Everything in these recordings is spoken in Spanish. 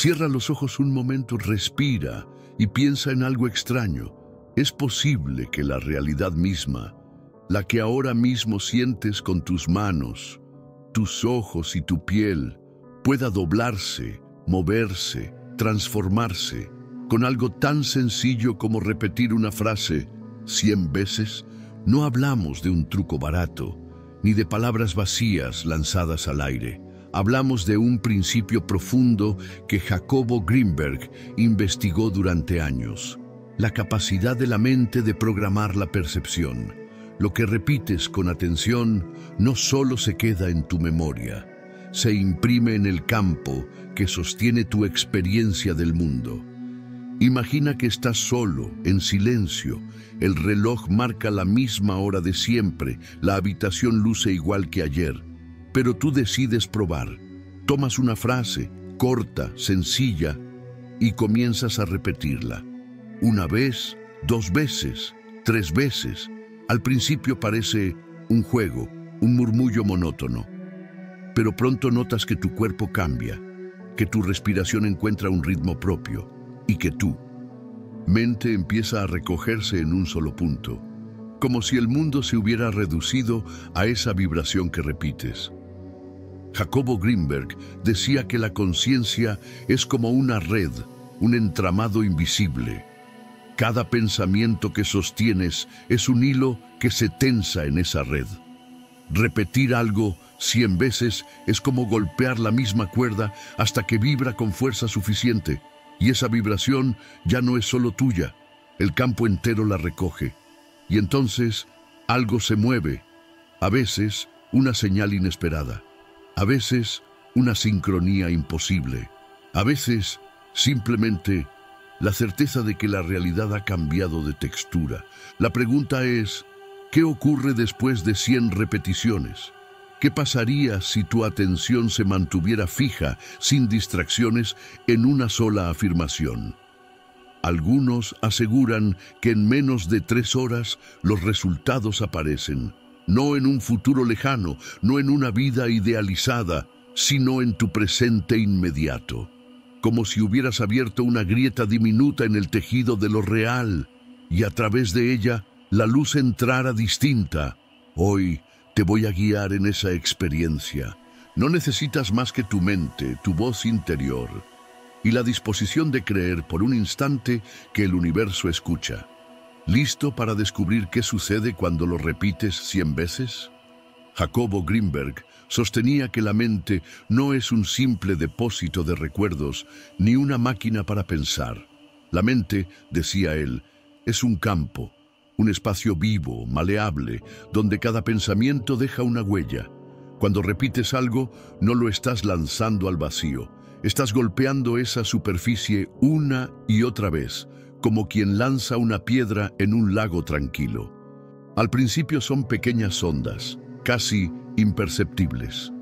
Cierra los ojos un momento, respira y piensa en algo extraño. Es posible que la realidad misma, la que ahora mismo sientes con tus manos, tus ojos y tu piel, pueda doblarse, moverse, transformarse, con algo tan sencillo como repetir una frase 100 veces. No hablamos de un truco barato, ni de palabras vacías lanzadas al aire. Hablamos de un principio profundo que Jacobo Greenberg investigó durante años: la capacidad de la mente de programar la percepción. Lo que repites con atención no solo se queda en tu memoria, se imprime en el campo que sostiene tu experiencia del mundo. Imagina que estás solo, en silencio. El reloj marca la misma hora de siempre, la habitación luce igual que ayer, pero tú decides probar. Tomas una frase, corta, sencilla, y comienzas a repetirla. Una vez, 2 veces, 3 veces. Al principio parece un juego, un murmullo monótono, pero pronto notas que tu cuerpo cambia, que tu respiración encuentra un ritmo propio y que tu mente empieza a recogerse en un solo punto, como si el mundo se hubiera reducido a esa vibración que repites. Jacobo Greenberg decía que la conciencia es como una red, un entramado invisible. Cada pensamiento que sostienes es un hilo que se tensa en esa red. Repetir algo 100 veces es como golpear la misma cuerda hasta que vibra con fuerza suficiente. Y esa vibración ya no es solo tuya, el campo entero la recoge. Y entonces algo se mueve, a veces una señal inesperada, a veces una sincronía imposible, a veces simplemente la certeza de que la realidad ha cambiado de textura. La pregunta es, ¿qué ocurre después de 100 repeticiones? ¿Qué pasaría si tu atención se mantuviera fija, sin distracciones, en una sola afirmación? Algunos aseguran que en menos de 3 horas los resultados aparecen, no en un futuro lejano, no en una vida idealizada, sino en tu presente inmediato, como si hubieras abierto una grieta diminuta en el tejido de lo real, y a través de ella la luz entrara distinta. Hoy te voy a guiar en esa experiencia. No necesitas más que tu mente, tu voz interior y la disposición de creer por un instante que el universo escucha. ¿Listo para descubrir qué sucede cuando lo repites 100 veces? Jacobo Greenberg sostenía que la mente no es un simple depósito de recuerdos ni una máquina para pensar. La mente, decía él, es un campo, un espacio vivo, maleable, donde cada pensamiento deja una huella. Cuando repites algo, no lo estás lanzando al vacío. Estás golpeando esa superficie una y otra vez, como quien lanza una piedra en un lago tranquilo. Al principio son pequeñas ondas, casi imperceptibles.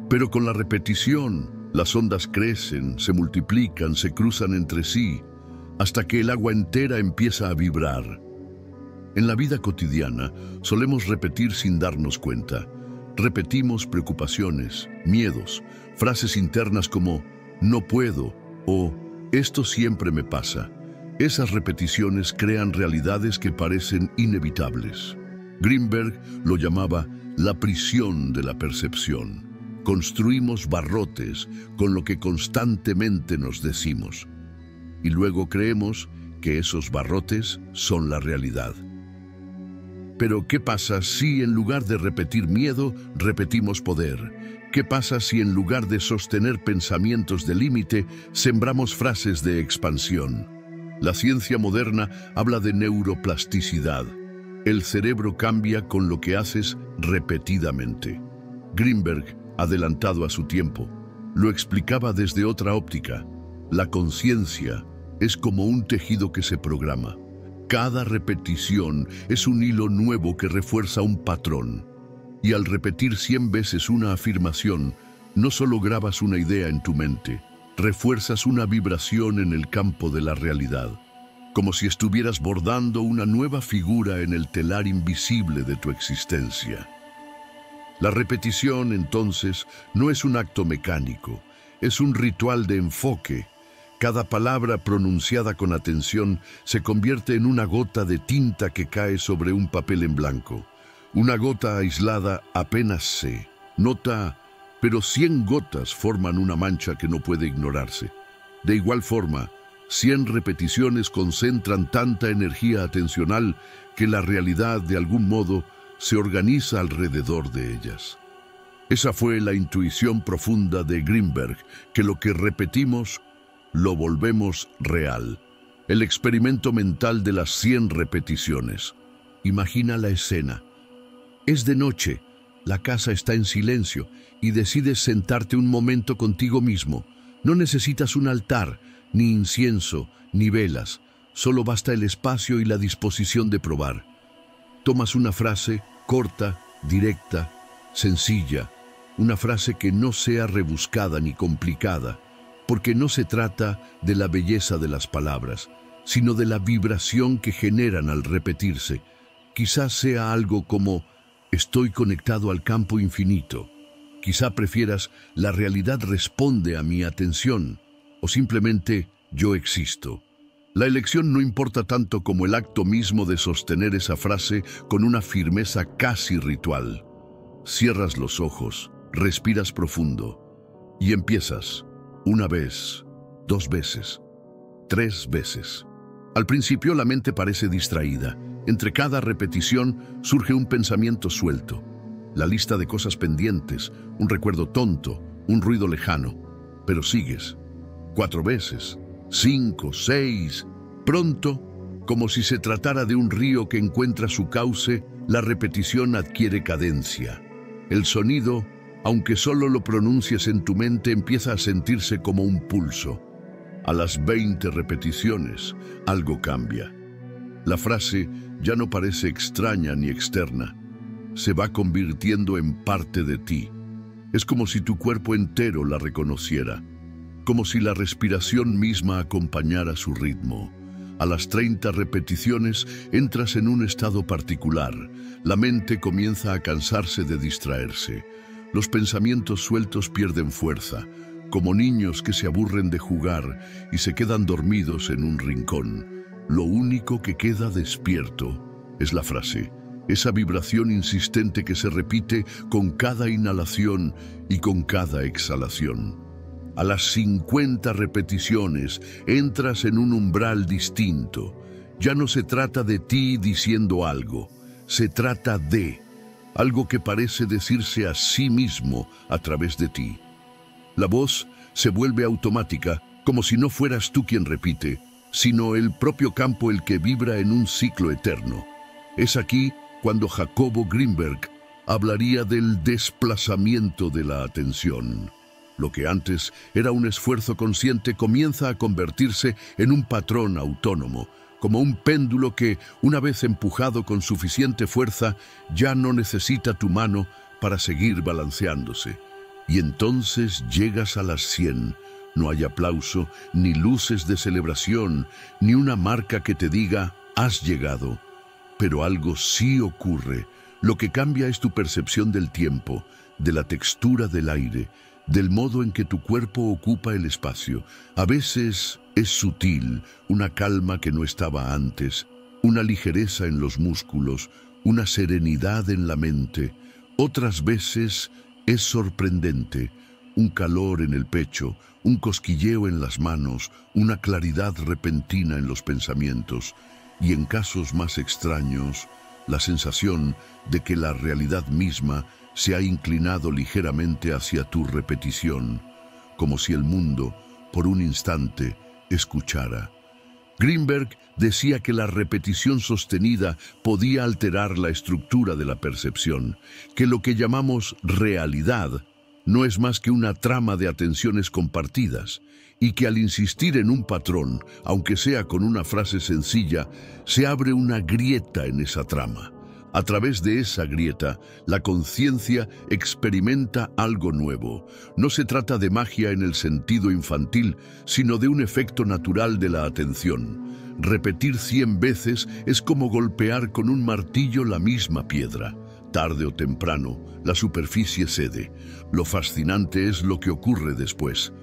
Pero con la repetición, las ondas crecen, se multiplican, se cruzan entre sí, hasta que el agua entera empieza a vibrar. En la vida cotidiana solemos repetir sin darnos cuenta. Repetimos preocupaciones, miedos, frases internas como «no puedo» o «esto siempre me pasa». Esas repeticiones crean realidades que parecen inevitables. Greenberg lo llamaba la prisión de la percepción. Construimos barrotes con lo que constantemente nos decimos. Y luego creemos que esos barrotes son la realidad. Pero ¿qué pasa si en lugar de repetir miedo, repetimos poder? ¿Qué pasa si en lugar de sostener pensamientos de límite, sembramos frases de expansión? La ciencia moderna habla de neuroplasticidad. El cerebro cambia con lo que haces repetidamente. Greenberg, adelantado a su tiempo, lo explicaba desde otra óptica. La conciencia es como un tejido que se programa. Cada repetición es un hilo nuevo que refuerza un patrón. Y al repetir 100 veces una afirmación, no solo grabas una idea en tu mente, refuerzas una vibración en el campo de la realidad, como si estuvieras bordando una nueva figura en el telar invisible de tu existencia. La repetición, entonces, no es un acto mecánico, es un ritual de enfoque. Cada palabra pronunciada con atención se convierte en una gota de tinta que cae sobre un papel en blanco. Una gota aislada apenas se nota, pero 100 gotas forman una mancha que no puede ignorarse. De igual forma, 100 repeticiones concentran tanta energía atencional que la realidad, de algún modo, se organiza alrededor de ellas. Esa fue la intuición profunda de Greenberg, que lo que repetimos lo volvemos real. El experimento mental de las 100 repeticiones. Imagina la escena. Es de noche, la casa está en silencio y decides sentarte un momento contigo mismo. No necesitas un altar, ni incienso, ni velas. Solo basta el espacio y la disposición de probar. Tomas una frase corta, directa, sencilla. Una frase que no sea rebuscada ni complicada, porque no se trata de la belleza de las palabras, sino de la vibración que generan al repetirse. Quizás sea algo como: estoy conectado al campo infinito. Quizá prefieras: la realidad responde a mi atención, o simplemente: yo existo. La elección no importa tanto como el acto mismo de sostener esa frase con una firmeza casi ritual. Cierras los ojos, respiras profundo y empiezas. Una vez, 2 veces, 3 veces. Al principio la mente parece distraída. Entre cada repetición surge un pensamiento suelto. La lista de cosas pendientes, un recuerdo tonto, un ruido lejano. Pero sigues. 4 veces, 5, 6. Pronto, como si se tratara de un río que encuentra su cauce, la repetición adquiere cadencia. El sonido, aunque solo lo pronuncies en tu mente, empieza a sentirse como un pulso. A las 20 repeticiones, algo cambia. La frase ya no parece extraña ni externa. Se va convirtiendo en parte de ti. Es como si tu cuerpo entero la reconociera, como si la respiración misma acompañara su ritmo. A las 30 repeticiones entras en un estado particular. La mente comienza a cansarse de distraerse. Los pensamientos sueltos pierden fuerza, como niños que se aburren de jugar y se quedan dormidos en un rincón. Lo único que queda despierto es la frase, esa vibración insistente que se repite con cada inhalación y con cada exhalación. A las 50 repeticiones entras en un umbral distinto. Ya no se trata de ti diciendo algo, se trata de algo que parece decirse a sí mismo a través de ti. La voz se vuelve automática, como si no fueras tú quien repite, sino el propio campo el que vibra en un ciclo eterno. Es aquí cuando Jacobo Greenberg hablaría del desplazamiento de la atención. Lo que antes era un esfuerzo consciente comienza a convertirse en un patrón autónomo, como un péndulo que, una vez empujado con suficiente fuerza, ya no necesita tu mano para seguir balanceándose. Y entonces llegas a las 100. No hay aplauso, ni luces de celebración, ni una marca que te diga, has llegado. Pero algo sí ocurre. Lo que cambia es tu percepción del tiempo, de la textura del aire, del modo en que tu cuerpo ocupa el espacio. A veces es sutil, una calma que no estaba antes, una ligereza en los músculos, una serenidad en la mente. Otras veces es sorprendente, un calor en el pecho, un cosquilleo en las manos, una claridad repentina en los pensamientos, y en casos más extraños, la sensación de que la realidad misma se ha inclinado ligeramente hacia tu repetición, como si el mundo, por un instante, escuchara. Greenberg decía que la repetición sostenida podía alterar la estructura de la percepción, que lo que llamamos realidad no es más que una trama de atenciones compartidas, y que al insistir en un patrón, aunque sea con una frase sencilla, se abre una grieta en esa trama. A través de esa grieta, la conciencia experimenta algo nuevo. No se trata de magia en el sentido infantil, sino de un efecto natural de la atención. Repetir 100 veces es como golpear con un martillo la misma piedra. Tarde o temprano, la superficie cede. Lo fascinante es lo que ocurre después.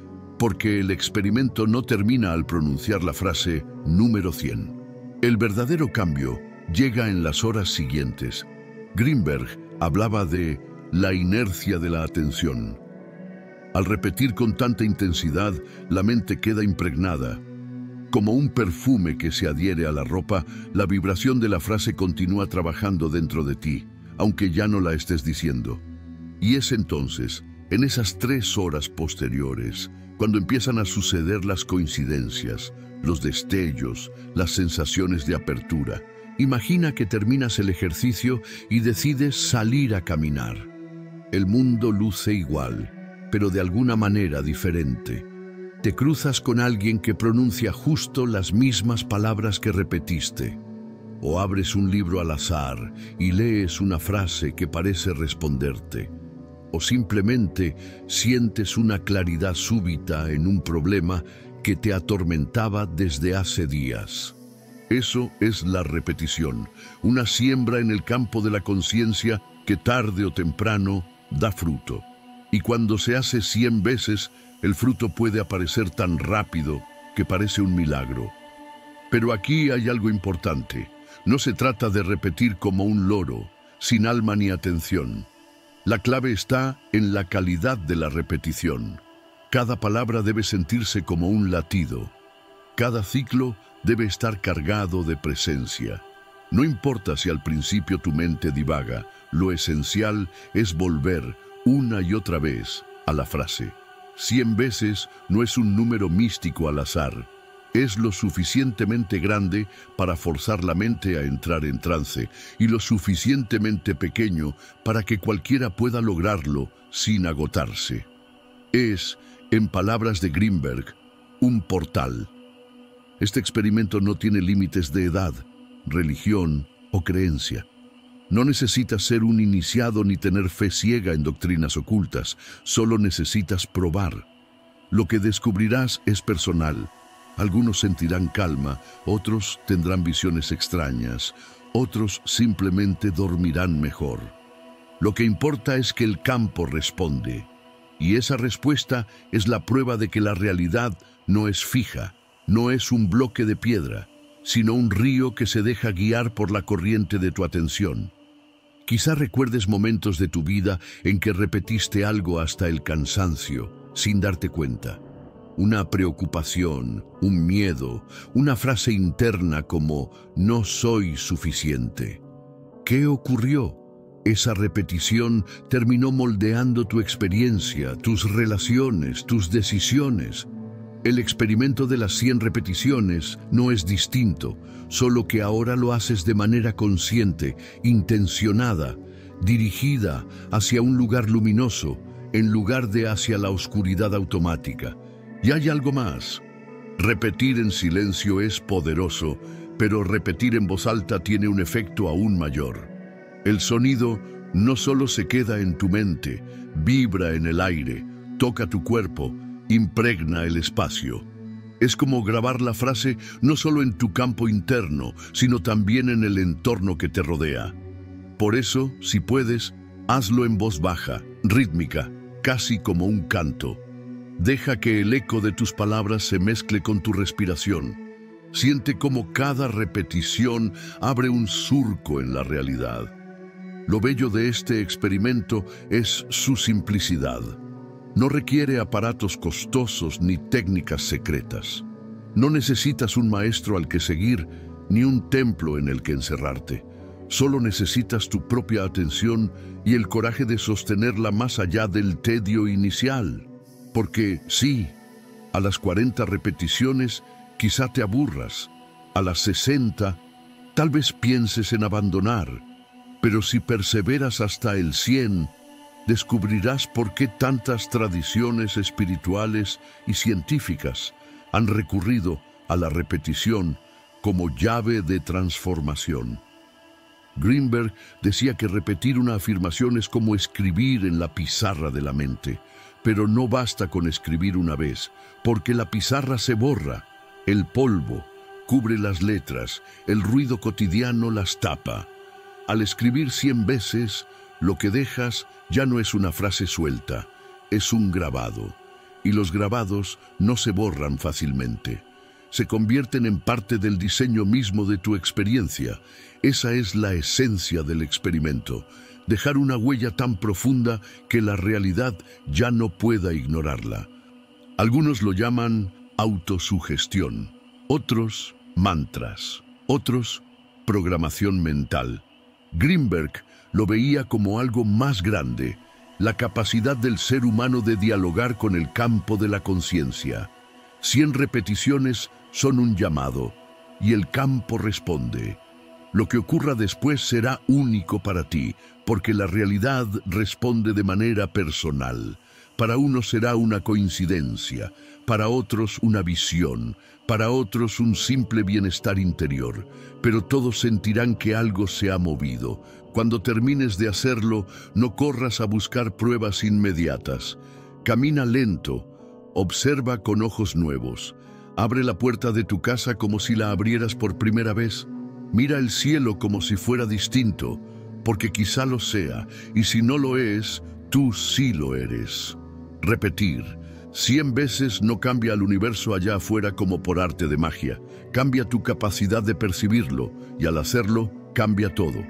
porque el experimento no termina al pronunciar la frase número 100. El verdadero cambio llega en las horas siguientes. Greenberg hablaba de la inercia de la atención. Al repetir con tanta intensidad, la mente queda impregnada. Como un perfume que se adhiere a la ropa, la vibración de la frase continúa trabajando dentro de ti, aunque ya no la estés diciendo. Y es entonces, en esas 3 horas posteriores, cuando empiezan a suceder las coincidencias, los destellos, las sensaciones de apertura. Imagina que terminas el ejercicio y decides salir a caminar. El mundo luce igual, pero de alguna manera diferente. Te cruzas con alguien que pronuncia justo las mismas palabras que repetiste. O abres un libro al azar y lees una frase que parece responderte. O simplemente sientes una claridad súbita en un problema que te atormentaba desde hace días. Eso es la repetición, una siembra en el campo de la conciencia que tarde o temprano da fruto. Y cuando se hace 100 veces, el fruto puede aparecer tan rápido que parece un milagro. Pero aquí hay algo importante. No se trata de repetir como un loro, sin alma ni atención. La clave está en la calidad de la repetición. Cada palabra debe sentirse como un latido. Cada ciclo debe estar cargado de presencia. No importa si al principio tu mente divaga, lo esencial es volver una y otra vez a la frase. 100 veces no es un número místico al azar. Es lo suficientemente grande para forzar la mente a entrar en trance y lo suficientemente pequeño para que cualquiera pueda lograrlo sin agotarse. Es, en palabras de Greenberg, un portal. Este experimento no tiene límites de edad, religión o creencia. No necesitas ser un iniciado ni tener fe ciega en doctrinas ocultas, solo necesitas probar. Lo que descubrirás es personal. Algunos sentirán calma, otros tendrán visiones extrañas, otros simplemente dormirán mejor. Lo que importa es que el campo responde, y esa respuesta es la prueba de que la realidad no es fija, no es un bloque de piedra, sino un río que se deja guiar por la corriente de tu atención. Quizá recuerdes momentos de tu vida en que repetiste algo hasta el cansancio, sin darte cuenta. Una preocupación, un miedo, una frase interna como «no soy suficiente». ¿Qué ocurrió? Esa repetición terminó moldeando tu experiencia, tus relaciones, tus decisiones. El experimento de las 100 repeticiones no es distinto, solo que ahora lo haces de manera consciente, intencionada, dirigida hacia un lugar luminoso, en lugar de hacia la oscuridad automática. Y hay algo más. Repetir en silencio es poderoso, pero repetir en voz alta tiene un efecto aún mayor. El sonido no solo se queda en tu mente, vibra en el aire, toca tu cuerpo, impregna el espacio. Es como grabar la frase no solo en tu campo interno, sino también en el entorno que te rodea. Por eso, si puedes, hazlo en voz baja, rítmica, casi como un canto. Deja que el eco de tus palabras se mezcle con tu respiración. Siente cómo cada repetición abre un surco en la realidad. Lo bello de este experimento es su simplicidad. No requiere aparatos costosos ni técnicas secretas. No necesitas un maestro al que seguir, ni un templo en el que encerrarte. Solo necesitas tu propia atención y el coraje de sostenerla más allá del tedio inicial. Porque sí, a las 40 repeticiones quizá te aburras. A las 60 tal vez pienses en abandonar. Pero si perseveras hasta el 100, descubrirás por qué tantas tradiciones espirituales y científicas han recurrido a la repetición como llave de transformación. Greenberg decía que repetir una afirmación es como escribir en la pizarra de la mente, pero no basta con escribir una vez, porque la pizarra se borra, el polvo cubre las letras, el ruido cotidiano las tapa. Al escribir 100 veces, lo que dejas ya no es una frase suelta, es un grabado. y los grabados no se borran fácilmente. Se convierten en parte del diseño mismo de tu experiencia. Esa es la esencia del experimento, dejar una huella tan profunda que la realidad ya no pueda ignorarla. Algunos lo llaman autosugestión, otros mantras, otros programación mental. Greenberg lo veía como algo más grande, la capacidad del ser humano de dialogar con el campo de la conciencia. 100 repeticiones son un llamado, y el campo responde. Lo que ocurra después será único para ti, porque la realidad responde de manera personal. Para unos será una coincidencia, para otros una visión, para otros un simple bienestar interior, pero todos sentirán que algo se ha movido. Cuando termines de hacerlo, no corras a buscar pruebas inmediatas. Camina lento, observa con ojos nuevos. Abre la puerta de tu casa como si la abrieras por primera vez. Mira el cielo como si fuera distinto, porque quizá lo sea, y si no lo es, tú sí lo eres. Repetir 100 veces no cambia al universo allá afuera como por arte de magia. Cambia tu capacidad de percibirlo, y al hacerlo, cambia todo.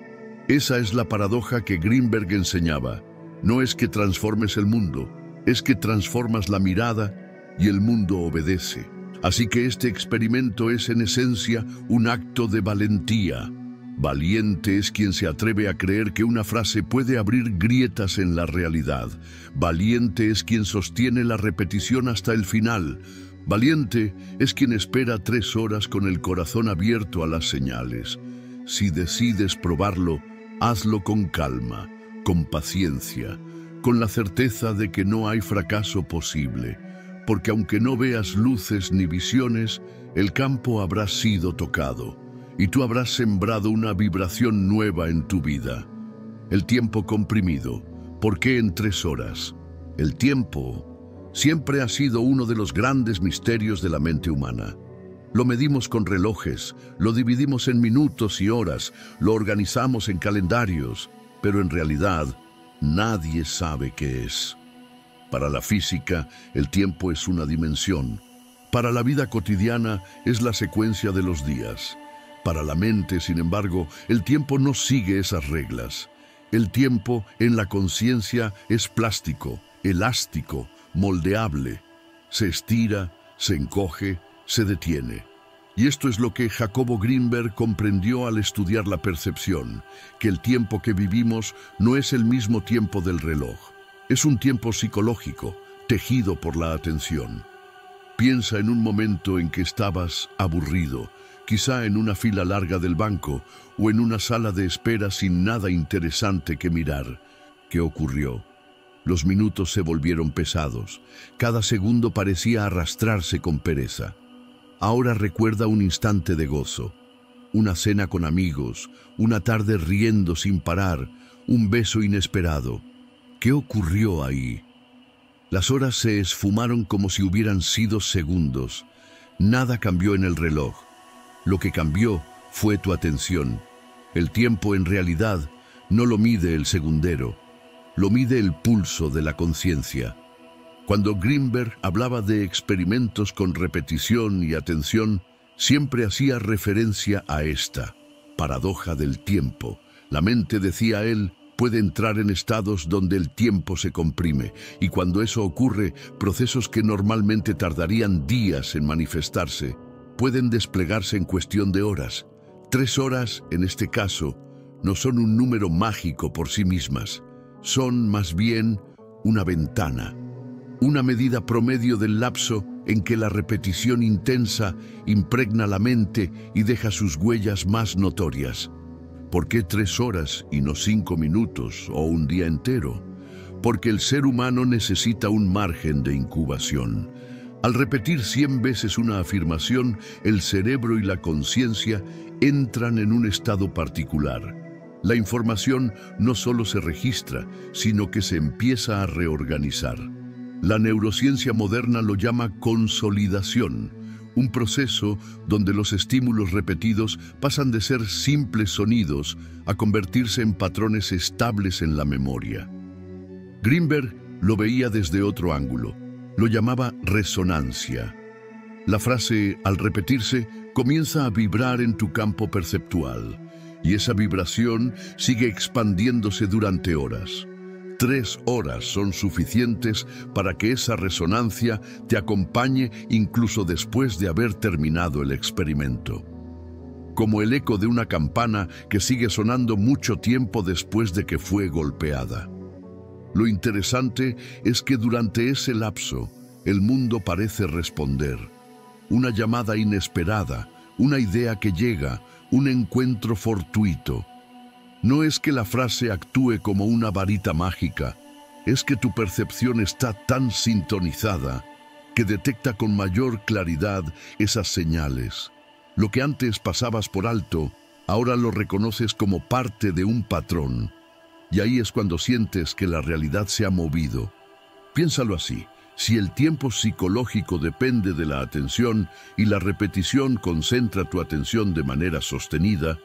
Esa es la paradoja que Greenberg enseñaba. No es que transformes el mundo, es que transformas la mirada y el mundo obedece. Así que este experimento es en esencia un acto de valentía. Valiente es quien se atreve a creer que una frase puede abrir grietas en la realidad. Valiente es quien sostiene la repetición hasta el final. Valiente es quien espera 3 horas con el corazón abierto a las señales. Si decides probarlo, hazlo con calma, con paciencia, con la certeza de que no hay fracaso posible. Porque aunque no veas luces ni visiones, el campo habrá sido tocado, y tú habrás sembrado una vibración nueva en tu vida. El tiempo comprimido. ¿Por qué en 3 horas? El tiempo siempre ha sido uno de los grandes misterios de la mente humana. Lo medimos con relojes, lo dividimos en minutos y horas, lo organizamos en calendarios, pero en realidad nadie sabe qué es. Para la física, el tiempo es una dimensión. Para la vida cotidiana es la secuencia de los días. Para la mente, sin embargo, el tiempo no sigue esas reglas. El tiempo en la conciencia es plástico, elástico, moldeable. Se estira, se encoge, se detiene. Y esto es lo que Jacobo Greenberg comprendió al estudiar la percepción, que el tiempo que vivimos no es el mismo tiempo del reloj. Es un tiempo psicológico, tejido por la atención. Piensa en un momento en que estabas aburrido, quizá en una fila larga del banco o en una sala de espera sin nada interesante que mirar. ¿Qué ocurrió? Los minutos se volvieron pesados. Cada segundo parecía arrastrarse con pereza. Ahora recuerda un instante de gozo, una cena con amigos, una tarde riendo sin parar, un beso inesperado. ¿Qué ocurrió ahí? Las horas se esfumaron como si hubieran sido segundos. Nada cambió en el reloj. Lo que cambió fue tu atención. El tiempo en realidad no lo mide el segundero, lo mide el pulso de la conciencia. Cuando Greenberg hablaba de experimentos con repetición y atención, siempre hacía referencia a esta paradoja del tiempo. La mente, decía él, puede entrar en estados donde el tiempo se comprime, y cuando eso ocurre, procesos que normalmente tardarían días en manifestarse, pueden desplegarse en cuestión de horas. 3 horas, en este caso, no son un número mágico por sí mismas, son más bien una ventana, una medida promedio del lapso en que la repetición intensa impregna la mente y deja sus huellas más notorias. ¿Por qué 3 horas y no 5 minutos o un día entero? Porque el ser humano necesita un margen de incubación. Al repetir 100 veces una afirmación, el cerebro y la conciencia entran en un estado particular. La información no solo se registra, sino que se empieza a reorganizar. La neurociencia moderna lo llama consolidación, un proceso donde los estímulos repetidos pasan de ser simples sonidos a convertirse en patrones estables en la memoria. Greenberg lo veía desde otro ángulo. Lo llamaba resonancia. La frase, al repetirse, comienza a vibrar en tu campo perceptual, y esa vibración sigue expandiéndose durante horas. 3 horas son suficientes para que esa resonancia te acompañe incluso después de haber terminado el experimento. Como el eco de una campana que sigue sonando mucho tiempo después de que fue golpeada. Lo interesante es que durante ese lapso, el mundo parece responder. Una llamada inesperada, una idea que llega, un encuentro fortuito. No es que la frase actúe como una varita mágica, es que tu percepción está tan sintonizada que detecta con mayor claridad esas señales. Lo que antes pasabas por alto, ahora lo reconoces como parte de un patrón. Y ahí es cuando sientes que la realidad se ha movido. Piénsalo así. Si el tiempo psicológico depende de la atención y la repetición concentra tu atención de manera sostenida,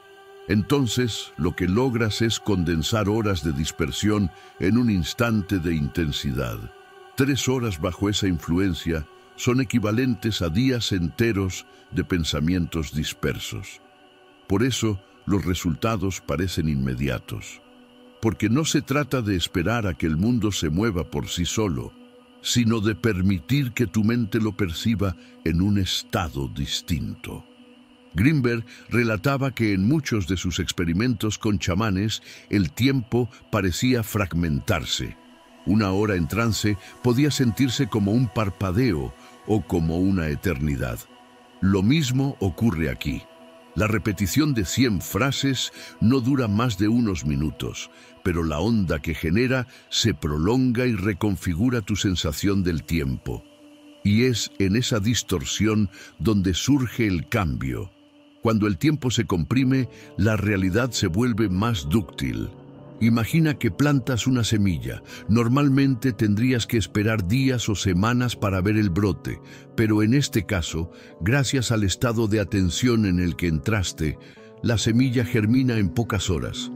entonces lo que logras es condensar horas de dispersión en un instante de intensidad. 3 horas bajo esa influencia son equivalentes a días enteros de pensamientos dispersos. Por eso los resultados parecen inmediatos. Porque no se trata de esperar a que el mundo se mueva por sí solo, sino de permitir que tu mente lo perciba en un estado distinto. Grimberg relataba que en muchos de sus experimentos con chamanes el tiempo parecía fragmentarse. 1 hora en trance podía sentirse como un parpadeo o como una eternidad. Lo mismo ocurre aquí. La repetición de 100 frases no dura más de unos minutos, pero la onda que genera se prolonga y reconfigura tu sensación del tiempo. Y es en esa distorsión donde surge el cambio. Cuando el tiempo se comprime, la realidad se vuelve más dúctil. Imagina que plantas una semilla. Normalmente tendrías que esperar días o semanas para ver el brote, pero en este caso, gracias al estado de atención en el que entraste, la semilla germina en pocas horas.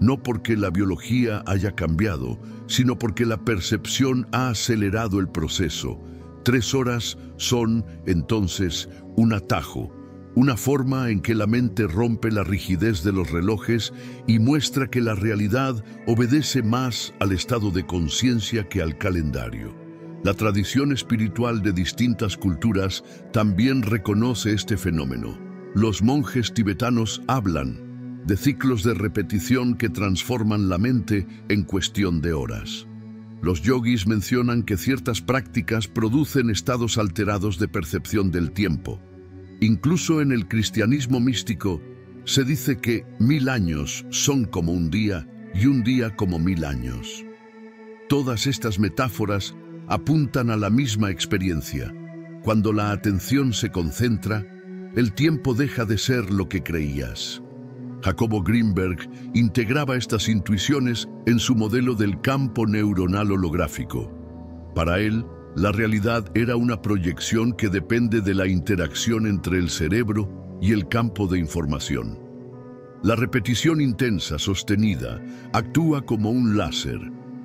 No porque la biología haya cambiado, sino porque la percepción ha acelerado el proceso. 3 horas son, entonces, un atajo. Una forma en que la mente rompe la rigidez de los relojes y muestra que la realidad obedece más al estado de conciencia que al calendario. La tradición espiritual de distintas culturas también reconoce este fenómeno. Los monjes tibetanos hablan de ciclos de repetición que transforman la mente en cuestión de horas. Los yogis mencionan que ciertas prácticas producen estados alterados de percepción del tiempo. Incluso en el cristianismo místico se dice que 1000 años son como un día y un día como 1000 años. Todas estas metáforas apuntan a la misma experiencia. Cuando la atención se concentra, el tiempo deja de ser lo que creías. Jacobo Grimberg integraba estas intuiciones en su modelo del campo neuronal holográfico. Para él, la realidad era una proyección que depende de la interacción entre el cerebro y el campo de información. La repetición intensa, sostenida, actúa como un láser.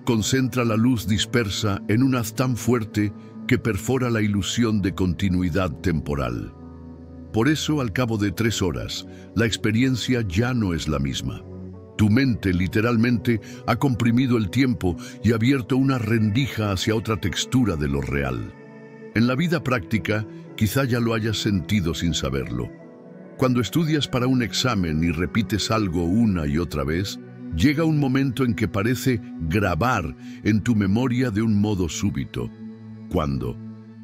Concentra la luz dispersa en un haz tan fuerte que perfora la ilusión de continuidad temporal. Por eso, al cabo de 3 horas, la experiencia ya no es la misma. Tu mente literalmente ha comprimido el tiempo y abierto una rendija hacia otra textura de lo real. En la vida práctica, quizá ya lo hayas sentido sin saberlo. Cuando estudias para un examen y repites algo una y otra vez, llega un momento en que parece grabar en tu memoria de un modo súbito. Cuando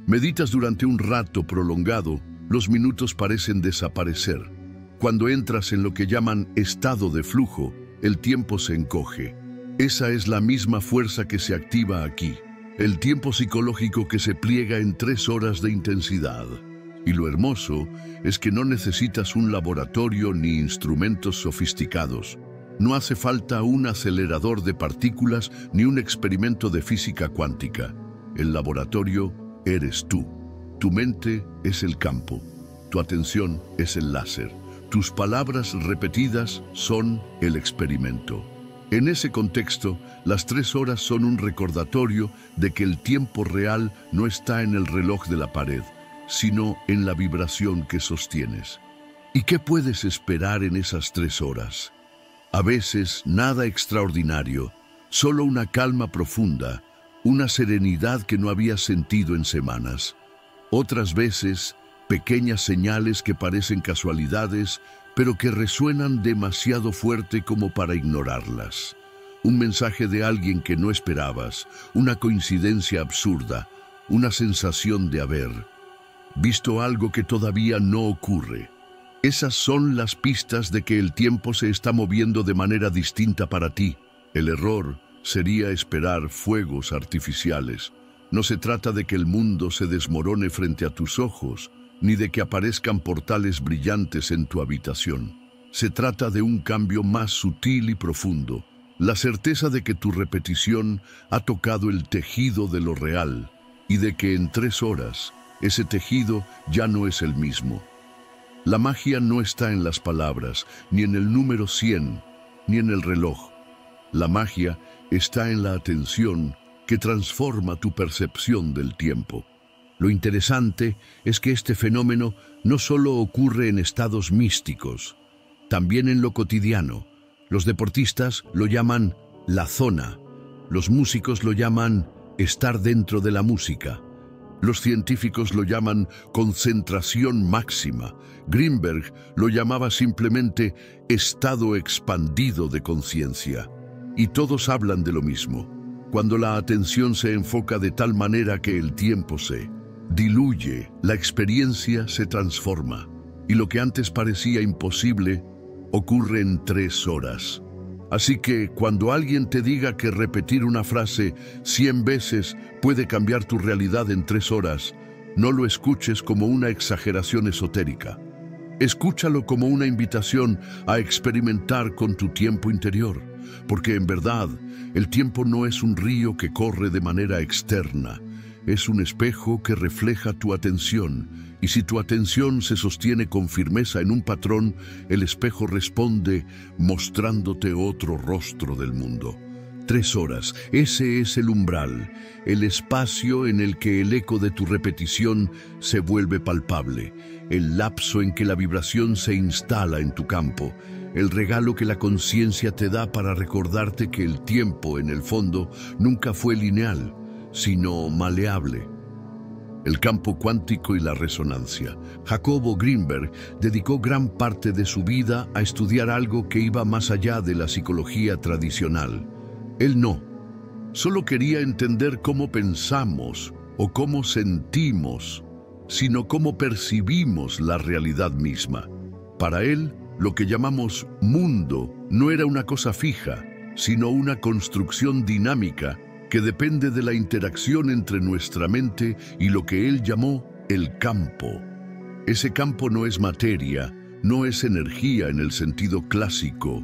meditas durante un rato prolongado, los minutos parecen desaparecer. Cuando entras en lo que llaman estado de flujo, el tiempo se encoge. Esa es la misma fuerza que se activa aquí. El tiempo psicológico que se pliega en 3 horas de intensidad. Y lo hermoso es que no necesitas un laboratorio ni instrumentos sofisticados. No hace falta un acelerador de partículas ni un experimento de física cuántica. El laboratorio eres tú. Tu mente es el campo. Tu atención es el láser. Tus palabras repetidas son el experimento. En ese contexto, las 3 horas son un recordatorio de que el tiempo real no está en el reloj de la pared, sino en la vibración que sostienes. ¿Y qué puedes esperar en esas 3 horas? A veces nada extraordinario, solo una calma profunda, una serenidad que no habías sentido en semanas. Otras veces, pequeñas señales que parecen casualidades, pero que resuenan demasiado fuerte como para ignorarlas. Un mensaje de alguien que no esperabas, una coincidencia absurda, una sensación de haber visto algo que todavía no ocurre. Esas son las pistas de que el tiempo se está moviendo de manera distinta para ti. El error sería esperar fuegos artificiales. No se trata de que el mundo se desmorone frente a tus ojos, ni de que aparezcan portales brillantes en tu habitación. Se trata de un cambio más sutil y profundo, la certeza de que tu repetición ha tocado el tejido de lo real y de que en 3 horas ese tejido ya no es el mismo. La magia no está en las palabras, ni en el número 100, ni en el reloj. La magia está en la atención que transforma tu percepción del tiempo. Lo interesante es que este fenómeno no solo ocurre en estados místicos, también en lo cotidiano. Los deportistas lo llaman la zona, los músicos lo llaman estar dentro de la música. Los científicos lo llaman concentración máxima. Greenberg lo llamaba simplemente estado expandido de conciencia. Y todos hablan de lo mismo. Cuando la atención se enfoca de tal manera que el tiempo se diluye, la experiencia se transforma. Y lo que antes parecía imposible ocurre en 3 horas. Así que cuando alguien te diga que repetir una frase 100 veces puede cambiar tu realidad en 3 horas, no lo escuches como una exageración esotérica. Escúchalo como una invitación a experimentar con tu tiempo interior, porque en verdad el tiempo no es un río que corre de manera externa, es un espejo que refleja tu atención, y si tu atención se sostiene con firmeza en un patrón, el espejo responde mostrándote otro rostro del mundo. 3 horas, ese es el umbral, el espacio en el que el eco de tu repetición se vuelve palpable, el lapso en que la vibración se instala en tu campo, el regalo que la conciencia te da para recordarte que el tiempo, en el fondo, nunca fue lineal, sino maleable. El campo cuántico y la resonancia. Jacobo Greenberg dedicó gran parte de su vida a estudiar algo que iba más allá de la psicología tradicional. Él no. Solo quería entender cómo pensamos o cómo sentimos, sino cómo percibimos la realidad misma. Para él, lo que llamamos mundo no era una cosa fija, sino una construcción dinámica que depende de la interacción entre nuestra mente y lo que él llamó el campo. Ese campo no es materia, no es energía en el sentido clásico,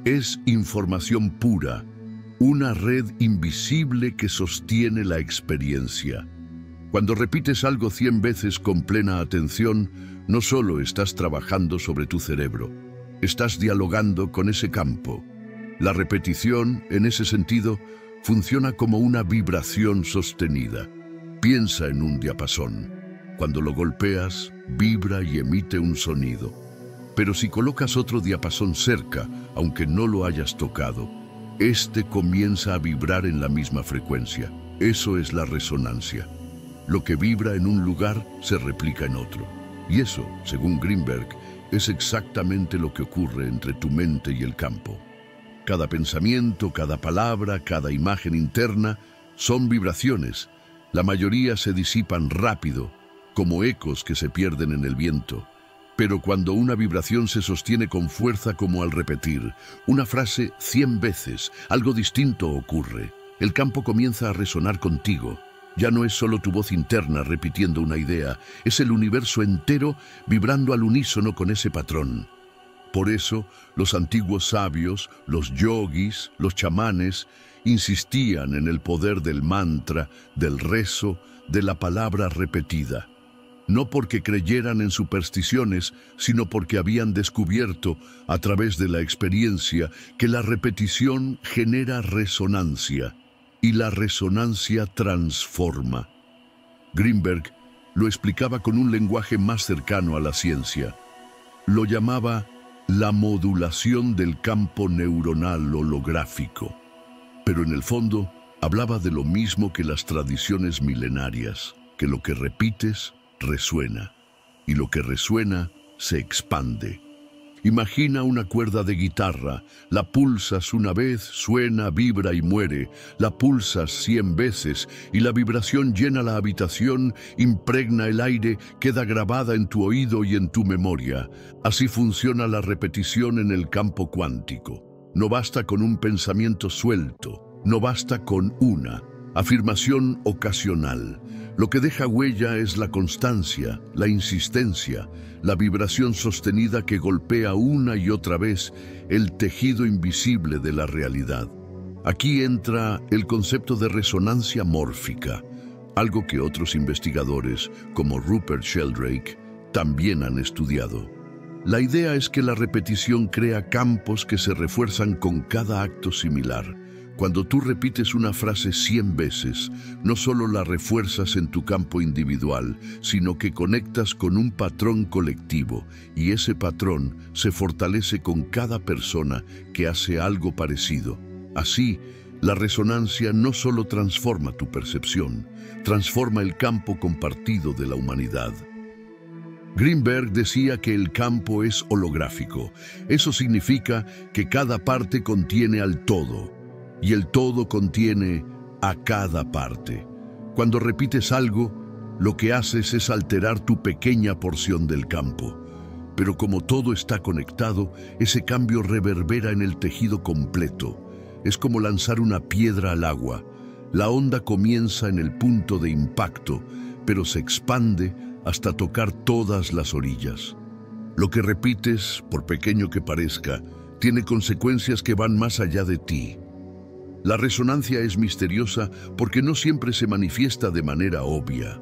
es información pura, una red invisible que sostiene la experiencia. Cuando repites algo 100 veces con plena atención, no solo estás trabajando sobre tu cerebro, estás dialogando con ese campo. La repetición, en ese sentido, funciona como una vibración sostenida. Piensa en un diapasón. Cuando lo golpeas, vibra y emite un sonido. Pero si colocas otro diapasón cerca, aunque no lo hayas tocado, este comienza a vibrar en la misma frecuencia. Eso es la resonancia. Lo que vibra en un lugar se replica en otro. Y eso, según Greenberg, es exactamente lo que ocurre entre tu mente y el campo. Cada pensamiento, cada palabra, cada imagen interna son vibraciones. La mayoría se disipan rápido, como ecos que se pierden en el viento. Pero cuando una vibración se sostiene con fuerza como al repetir una frase 100 veces, algo distinto ocurre. El campo comienza a resonar contigo. Ya no es solo tu voz interna repitiendo una idea, es el universo entero vibrando al unísono con ese patrón. Por eso, los antiguos sabios, los yogis, los chamanes, insistían en el poder del mantra, del rezo, de la palabra repetida. no porque creyeran en supersticiones, sino porque habían descubierto, a través de la experiencia, que la repetición genera resonancia, y la resonancia transforma. Greenberg lo explicaba con un lenguaje más cercano a la ciencia. Lo llamaba la modulación del campo neuronal holográfico. Pero en el fondo, hablaba de lo mismo que las tradiciones milenarias, que lo que repites resuena, y lo que resuena se expande. Imagina una cuerda de guitarra, la pulsas una vez, suena, vibra y muere, la pulsas 100 veces y la vibración llena la habitación, impregna el aire, queda grabada en tu oído y en tu memoria. Así funciona la repetición en el campo cuántico. No basta con un pensamiento suelto, no basta con una afirmación ocasional. Lo que deja huella es la constancia, la insistencia, la vibración sostenida que golpea una y otra vez el tejido invisible de la realidad. Aquí entra el concepto de resonancia mórfica, algo que otros investigadores, como Rupert Sheldrake, también han estudiado. La idea es que la repetición crea campos que se refuerzan con cada acto similar. Cuando tú repites una frase 100 veces, no solo la refuerzas en tu campo individual, sino que conectas con un patrón colectivo, y ese patrón se fortalece con cada persona que hace algo parecido. Así, la resonancia no solo transforma tu percepción, transforma el campo compartido de la humanidad. Greenberg decía que el campo es holográfico. Eso significa que cada parte contiene al todo, y el todo contiene a cada parte. Cuando repites algo, lo que haces es alterar tu pequeña porción del campo. Pero como todo está conectado, ese cambio reverbera en el tejido completo. Es como lanzar una piedra al agua. La onda comienza en el punto de impacto, pero se expande hasta tocar todas las orillas. Lo que repites, por pequeño que parezca, tiene consecuencias que van más allá de ti. La resonancia es misteriosa porque no siempre se manifiesta de manera obvia.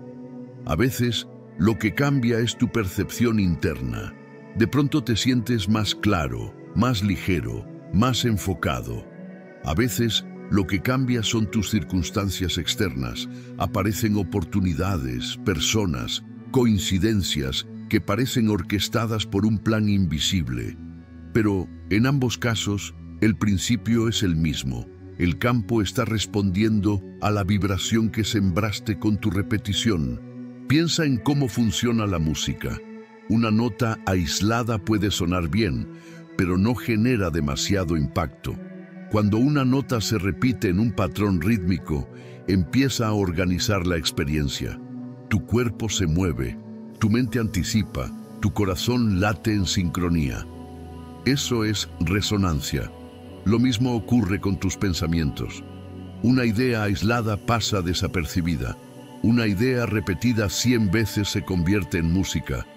A veces, lo que cambia es tu percepción interna. De pronto te sientes más claro, más ligero, más enfocado. A veces, lo que cambia son tus circunstancias externas. Aparecen oportunidades, personas, coincidencias que parecen orquestadas por un plan invisible. Pero, en ambos casos, el principio es el mismo. El campo está respondiendo a la vibración que sembraste con tu repetición. Piensa en cómo funciona la música. Una nota aislada puede sonar bien, pero no genera demasiado impacto. Cuando una nota se repite en un patrón rítmico, empieza a organizar la experiencia. Tu cuerpo se mueve, tu mente anticipa, tu corazón late en sincronía. Eso es resonancia. Lo mismo ocurre con tus pensamientos. Una idea aislada pasa desapercibida. Una idea repetida 100 veces se convierte en música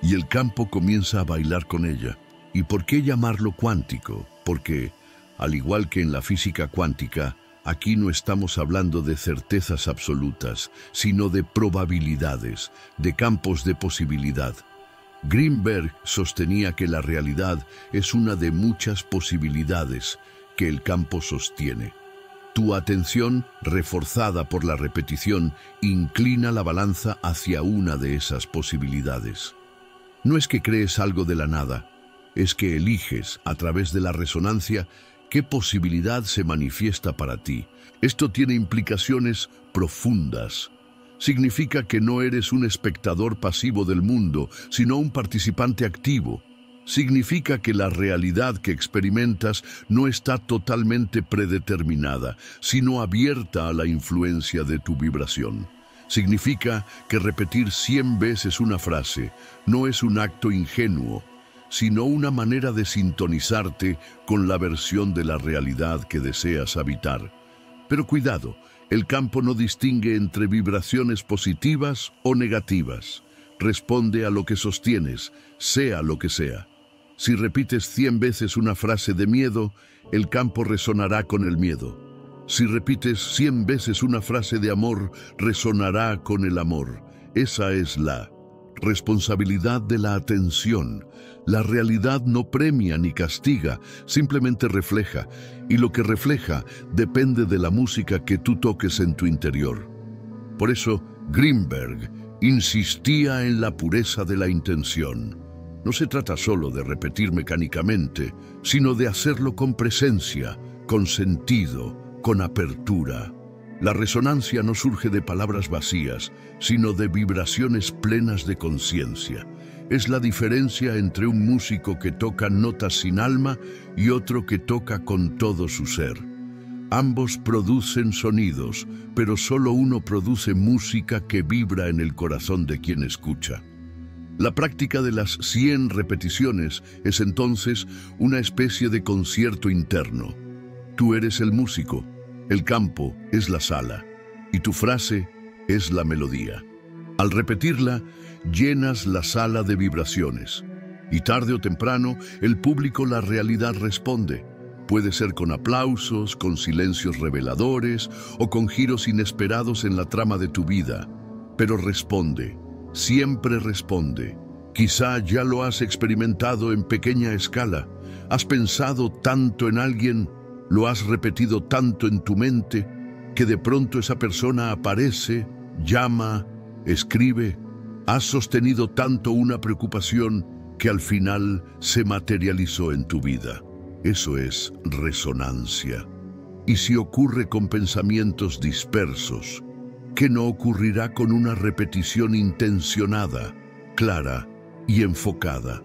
y el campo comienza a bailar con ella. ¿Y por qué llamarlo cuántico? Porque, al igual que en la física cuántica, aquí no estamos hablando de certezas absolutas, sino de probabilidades, de campos de posibilidad. Greenberg sostenía que la realidad es una de muchas posibilidades que el campo sostiene. Tu atención, reforzada por la repetición, inclina la balanza hacia una de esas posibilidades. No es que crees algo de la nada, es que eliges, a través de la resonancia, qué posibilidad se manifiesta para ti. Esto tiene implicaciones profundas. Significa que no eres un espectador pasivo del mundo, sino un participante activo. Significa que la realidad que experimentas no está totalmente predeterminada, sino abierta a la influencia de tu vibración. Significa que repetir 100 veces una frase no es un acto ingenuo, sino una manera de sintonizarte con la versión de la realidad que deseas habitar. Pero cuidado, el campo no distingue entre vibraciones positivas o negativas. Responde a lo que sostienes, sea lo que sea. Si repites 100 veces una frase de miedo, el campo resonará con el miedo. Si repites 100 veces una frase de amor, resonará con el amor. Esa es la responsabilidad de la atención. La realidad no premia ni castiga, simplemente refleja, y lo que refleja depende de la música que tú toques en tu interior. Por eso, Greenberg insistía en la pureza de la intención. No se trata solo de repetir mecánicamente, sino de hacerlo con presencia, con sentido, con apertura. La resonancia no surge de palabras vacías, sino de vibraciones plenas de conciencia. Es la diferencia entre un músico que toca notas sin alma y otro que toca con todo su ser. Ambos producen sonidos, pero solo uno produce música que vibra en el corazón de quien escucha. La práctica de las 100 repeticiones es entonces una especie de concierto interno. Tú eres el músico, el campo es la sala, y tu frase es la melodía. Al repetirla, llenas la sala de vibraciones, y tarde o temprano el público, la realidad, responde. Puede ser con aplausos, con silencios reveladores o con giros inesperados en la trama de tu vida, pero responde. Siempre responde. Quizá ya lo has experimentado en pequeña escala. Has pensado tanto en alguien, lo has repetido tanto en tu mente, que de pronto esa persona aparece, llama, escribe. Has sostenido tanto una preocupación que al final se materializó en tu vida. Eso es resonancia. Y si ocurre con pensamientos dispersos, ¿qué no ocurrirá con una repetición intencionada, clara y enfocada?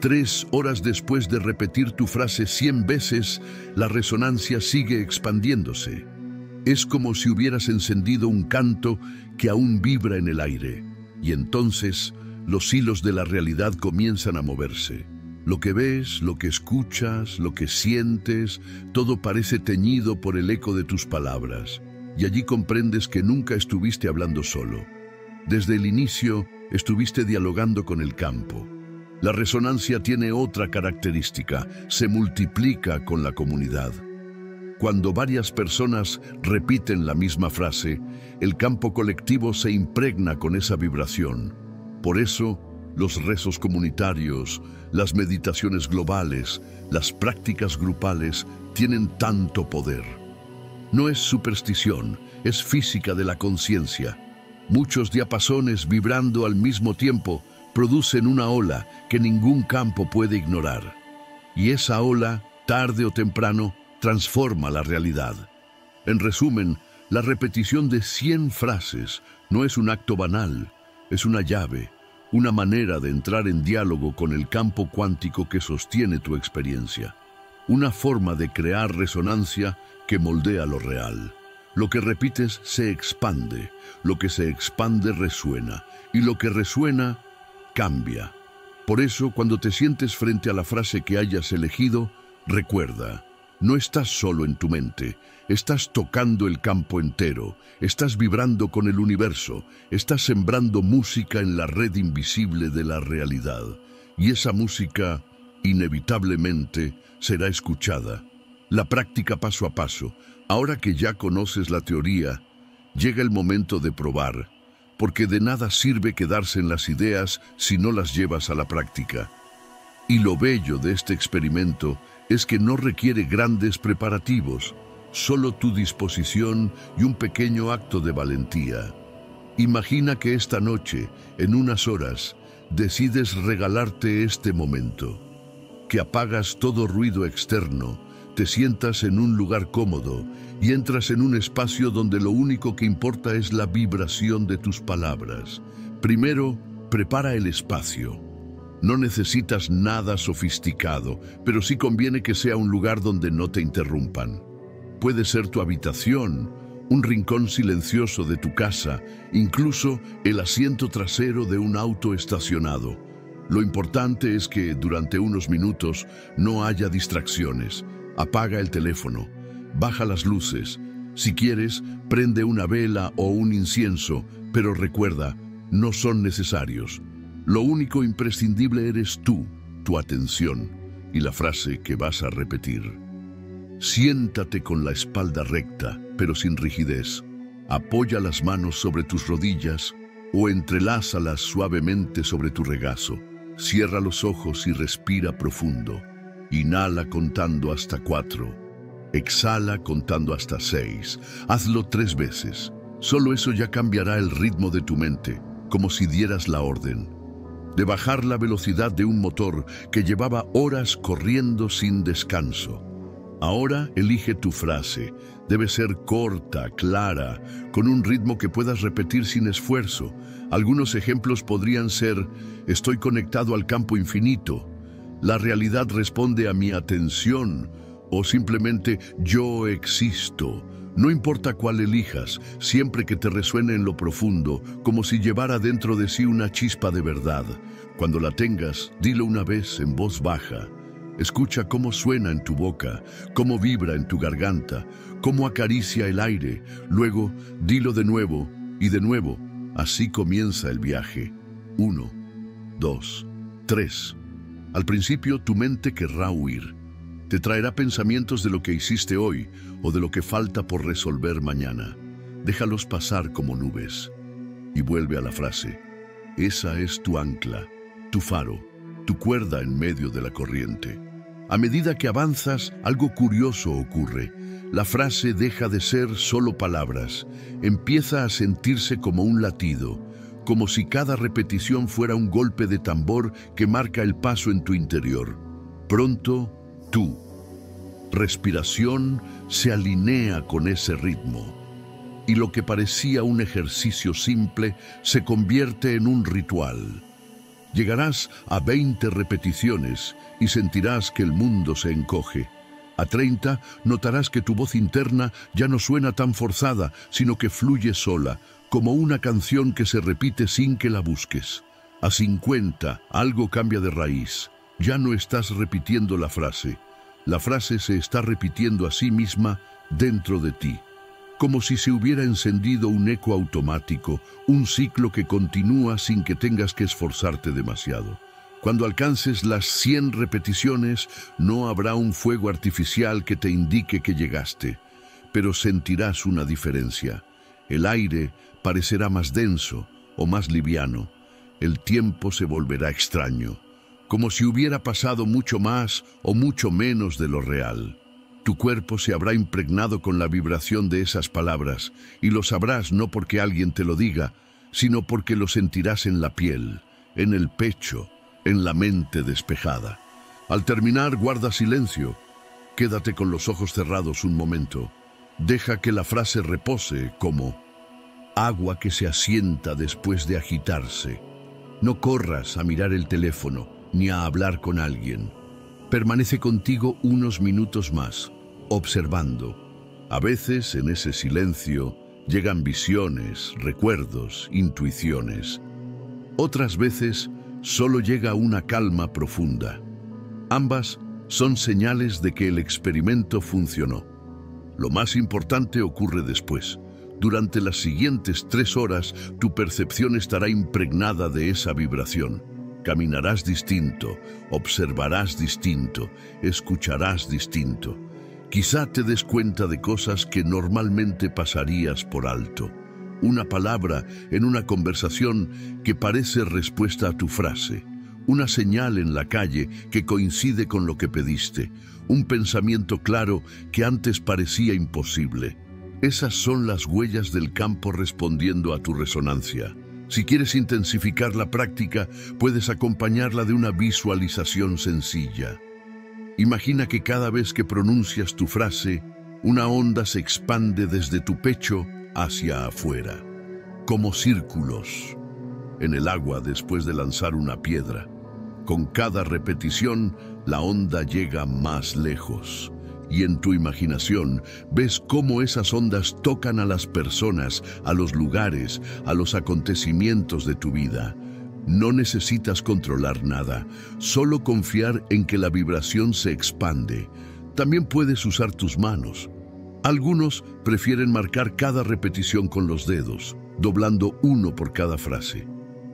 3 horas después de repetir tu frase 100 veces, la resonancia sigue expandiéndose. Es como si hubieras encendido un canto que aún vibra en el aire, y entonces los hilos de la realidad comienzan a moverse. Lo que ves, lo que escuchas, lo que sientes, todo parece teñido por el eco de tus palabras. Y allí comprendes que nunca estuviste hablando solo. Desde el inicio estuviste dialogando con el campo. La resonancia tiene otra característica, se multiplica con la comunidad. Cuando varias personas repiten la misma frase, el campo colectivo se impregna con esa vibración. Por eso, los rezos comunitarios, las meditaciones globales, las prácticas grupales tienen tanto poder. No es superstición, es física de la conciencia. Muchos diapasones vibrando al mismo tiempo producen una ola que ningún campo puede ignorar. Y esa ola, tarde o temprano, transforma la realidad. En resumen, la repetición de 100 frases no es un acto banal, es una llave, una manera de entrar en diálogo con el campo cuántico que sostiene tu experiencia. Una forma de crear resonancia que moldea lo real. Lo que repites se expande, lo que se expande resuena, y lo que resuena cambia. Por eso, cuando te sientes frente a la frase que hayas elegido, recuerda, no estás solo en tu mente, estás tocando el campo entero, estás vibrando con el universo, estás sembrando música en la red invisible de la realidad. Y esa música, inevitablemente, será escuchada. La práctica paso a paso. Ahora que ya conoces la teoría, llega el momento de probar, porque de nada sirve quedarse en las ideas si no las llevas a la práctica. Y lo bello de este experimento es que no requiere grandes preparativos, solo tu disposición y un pequeño acto de valentía. Imagina que esta noche, en unas horas, decides regalarte este momento, que apagas todo ruido externo, te sientas en un lugar cómodo y entras en un espacio donde lo único que importa es la vibración de tus palabras. Primero, prepara el espacio. No necesitas nada sofisticado, pero sí conviene que sea un lugar donde no te interrumpan. Puede ser tu habitación, un rincón silencioso de tu casa, incluso el asiento trasero de un auto estacionado. Lo importante es que durante unos minutos no haya distracciones. Apaga el teléfono, baja las luces. Si quieres, prende una vela o un incienso, pero recuerda, no son necesarios. Lo único imprescindible eres tú, tu atención y la frase que vas a repetir. Siéntate con la espalda recta, pero sin rigidez. Apoya las manos sobre tus rodillas o entrelázalas suavemente sobre tu regazo. Cierra los ojos y respira profundo. Inhala contando hasta 4. Exhala contando hasta 6. Hazlo 3 veces. Solo eso ya cambiará el ritmo de tu mente, como si dieras la orden de bajar la velocidad de un motor que llevaba horas corriendo sin descanso. Ahora elige tu frase. Debe ser corta, clara, con un ritmo que puedas repetir sin esfuerzo. Algunos ejemplos podrían ser: estoy conectado al campo infinito, la realidad responde a mi atención, o simplemente yo existo. No importa cuál elijas, siempre que te resuene en lo profundo, como si llevara dentro de sí una chispa de verdad. Cuando la tengas, dilo una vez en voz baja. Escucha cómo suena en tu boca, cómo vibra en tu garganta, cómo acaricia el aire. Luego, dilo de nuevo y de nuevo. Así comienza el viaje. 1, 2, 3. Al principio, tu mente querrá huir. Te traerá pensamientos de lo que hiciste hoy o de lo que falta por resolver mañana. Déjalos pasar como nubes. Y vuelve a la frase. Esa es tu ancla, tu faro, tu cuerda en medio de la corriente. A medida que avanzas, algo curioso ocurre. La frase deja de ser solo palabras. Empieza a sentirse como un latido, como si cada repetición fuera un golpe de tambor que marca el paso en tu interior. Pronto, tu respiración se alinea con ese ritmo, y lo que parecía un ejercicio simple se convierte en un ritual. Llegarás a 20 repeticiones y sentirás que el mundo se encoge. A 30 notarás que tu voz interna ya no suena tan forzada, sino que fluye sola, como una canción que se repite sin que la busques. A 50 algo cambia de raíz. Ya no estás repitiendo la frase. La frase se está repitiendo a sí misma dentro de ti, como si se hubiera encendido un eco automático, un ciclo que continúa sin que tengas que esforzarte demasiado. Cuando alcances las 100 repeticiones, no habrá un fuego artificial que te indique que llegaste, pero sentirás una diferencia. El aire parecerá más denso o más liviano. El tiempo se volverá extraño, como si hubiera pasado mucho más o mucho menos de lo real. Tu cuerpo se habrá impregnado con la vibración de esas palabras, y lo sabrás no porque alguien te lo diga, sino porque lo sentirás en la piel, en el pecho, en la mente despejada. Al terminar, guarda silencio. Quédate con los ojos cerrados un momento. Deja que la frase repose como agua que se asienta después de agitarse. No corras a mirar el teléfono ni a hablar con alguien. Permanece contigo unos minutos más, observando. A veces, en ese silencio, llegan visiones, recuerdos, intuiciones. Otras veces, solo llega una calma profunda. Ambas son señales de que el experimento funcionó. Lo más importante ocurre después. Durante las siguientes 3 horas, tu percepción estará impregnada de esa vibración. Caminarás distinto, observarás distinto, escucharás distinto. Quizá te des cuenta de cosas que normalmente pasarías por alto. Una palabra en una conversación que parece respuesta a tu frase. Una señal en la calle que coincide con lo que pediste. Un pensamiento claro que antes parecía imposible. Esas son las huellas del campo respondiendo a tu resonancia. Si quieres intensificar la práctica, puedes acompañarla de una visualización sencilla. Imagina que cada vez que pronuncias tu frase, una onda se expande desde tu pecho hacia afuera, como círculos en el agua después de lanzar una piedra. Con cada repetición, la onda llega más lejos. Y en tu imaginación ves cómo esas ondas tocan a las personas, a los lugares, a los acontecimientos de tu vida. No necesitas controlar nada, solo confiar en que la vibración se expande. También puedes usar tus manos. Algunos prefieren marcar cada repetición con los dedos, doblando uno por cada frase.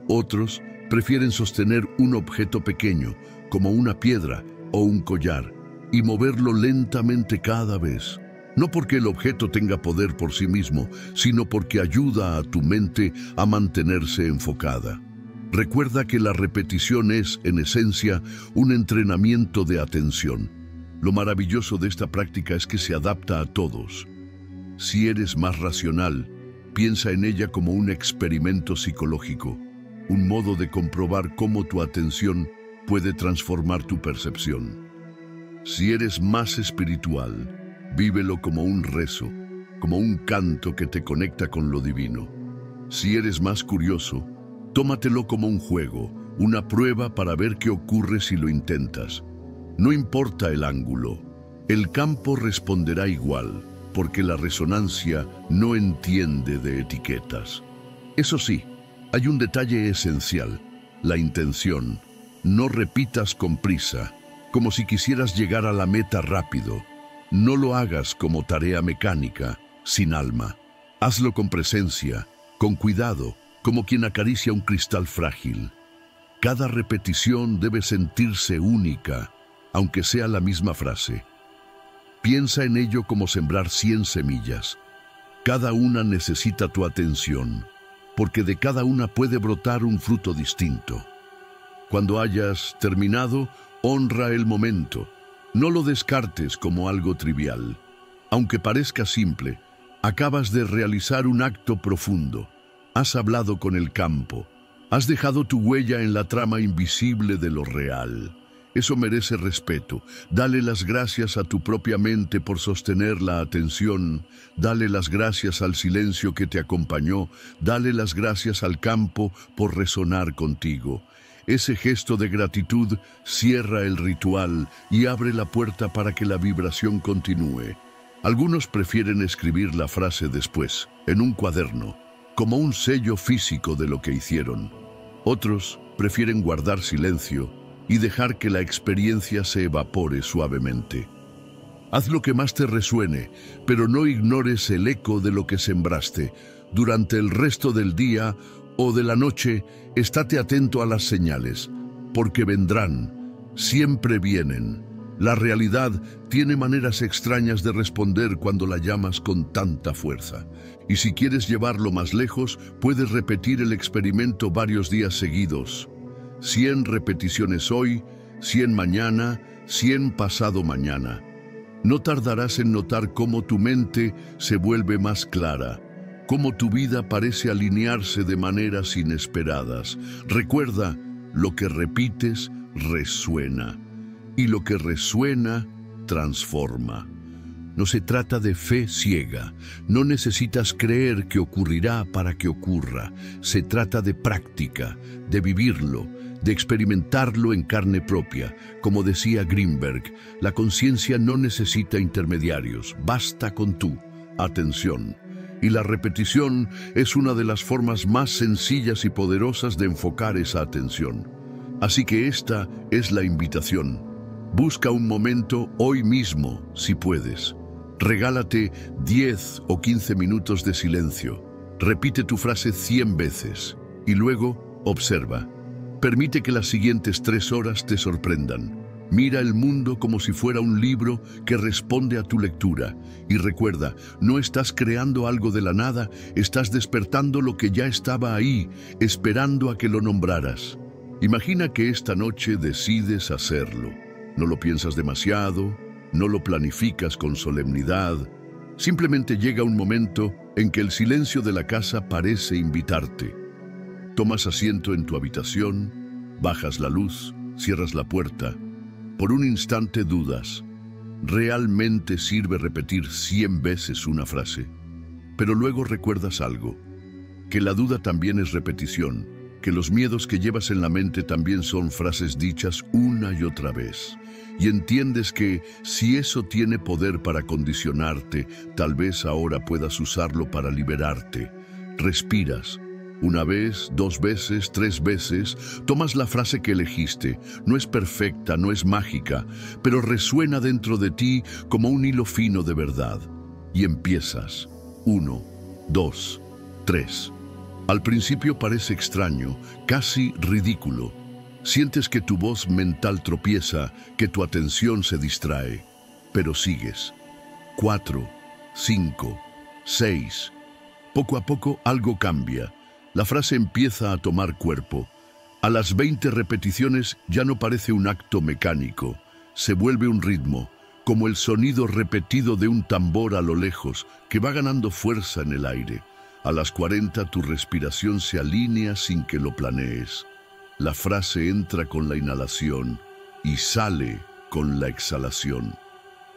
Otros prefieren sostener un objeto pequeño, como una piedra o un collar, y moverlo lentamente cada vez. No porque el objeto tenga poder por sí mismo, sino porque ayuda a tu mente a mantenerse enfocada. Recuerda que la repetición es, en esencia, un entrenamiento de atención. Lo maravilloso de esta práctica es que se adapta a todos. Si eres más racional, piensa en ella como un experimento psicológico, un modo de comprobar cómo tu atención puede transformar tu percepción. Si eres más espiritual, vívelo como un rezo, como un canto que te conecta con lo divino. Si eres más curioso, tómatelo como un juego, una prueba para ver qué ocurre si lo intentas. No importa el ángulo, el campo responderá igual, porque la resonancia no entiende de etiquetas. Eso sí, hay un detalle esencial, la intención. No repitas con prisa, como si quisieras llegar a la meta rápido. No lo hagas como tarea mecánica, sin alma. Hazlo con presencia, con cuidado, como quien acaricia un cristal frágil. Cada repetición debe sentirse única, aunque sea la misma frase. Piensa en ello como sembrar 100 semillas. Cada una necesita tu atención, porque de cada una puede brotar un fruto distinto. Cuando hayas terminado, honra el momento. No lo descartes como algo trivial. Aunque parezca simple, acabas de realizar un acto profundo. Has hablado con el campo. Has dejado tu huella en la trama invisible de lo real. Eso merece respeto. Dale las gracias a tu propia mente por sostener la atención. Dale las gracias al silencio que te acompañó. Dale las gracias al campo por resonar contigo. Ese gesto de gratitud cierra el ritual y abre la puerta para que la vibración continúe. Algunos prefieren escribir la frase después, en un cuaderno, como un sello físico de lo que hicieron. Otros prefieren guardar silencio y dejar que la experiencia se evapore suavemente. Haz lo que más te resuene, pero no ignores el eco de lo que sembraste. Durante el resto del día o de la noche, estate atento a las señales, porque vendrán, siempre vienen. La realidad tiene maneras extrañas de responder cuando la llamas con tanta fuerza. Y si quieres llevarlo más lejos, puedes repetir el experimento varios días seguidos. 100 repeticiones hoy, 100 mañana, 100 pasado mañana. No tardarás en notar cómo tu mente se vuelve más clara, cómo tu vida parece alinearse de maneras inesperadas. Recuerda, lo que repites resuena, y lo que resuena transforma. No se trata de fe ciega. No necesitas creer que ocurrirá para que ocurra. Se trata de práctica, de vivirlo, de experimentarlo en carne propia. Como decía Greenberg, la conciencia no necesita intermediarios, basta con tu atención. Y la repetición es una de las formas más sencillas y poderosas de enfocar esa atención. Así que esta es la invitación. Busca un momento hoy mismo, si puedes. Regálate 10 o 15 minutos de silencio. Repite tu frase 100 veces y luego observa. Permite que las siguientes 3 horas te sorprendan. Mira el mundo como si fuera un libro que responde a tu lectura. Y recuerda, no estás creando algo de la nada, estás despertando lo que ya estaba ahí, esperando a que lo nombraras. Imagina que esta noche decides hacerlo. No lo piensas demasiado, no lo planificas con solemnidad. Simplemente llega un momento en que el silencio de la casa parece invitarte. Tomas asiento en tu habitación, bajas la luz, cierras la puerta. Por un instante dudas. ¿Realmente sirve repetir 100 veces una frase? Pero luego recuerdas algo, que la duda también es repetición, que los miedos que llevas en la mente también son frases dichas una y otra vez. Y entiendes que si eso tiene poder para condicionarte, tal vez ahora puedas usarlo para liberarte. Respiras. 1 vez, 2 veces, 3 veces, tomas la frase que elegiste. No es perfecta, no es mágica, pero resuena dentro de ti como un hilo fino de verdad. Y empiezas. 1, 2, 3. Al principio parece extraño, casi ridículo. Sientes que tu voz mental tropieza, que tu atención se distrae, pero sigues. 4, 5, 6. Poco a poco algo cambia. La frase empieza a tomar cuerpo. A las 20 repeticiones ya no parece un acto mecánico. Se vuelve un ritmo, como el sonido repetido de un tambor a lo lejos, que va ganando fuerza en el aire. A las 40 tu respiración se alinea sin que lo planees. La frase entra con la inhalación y sale con la exhalación.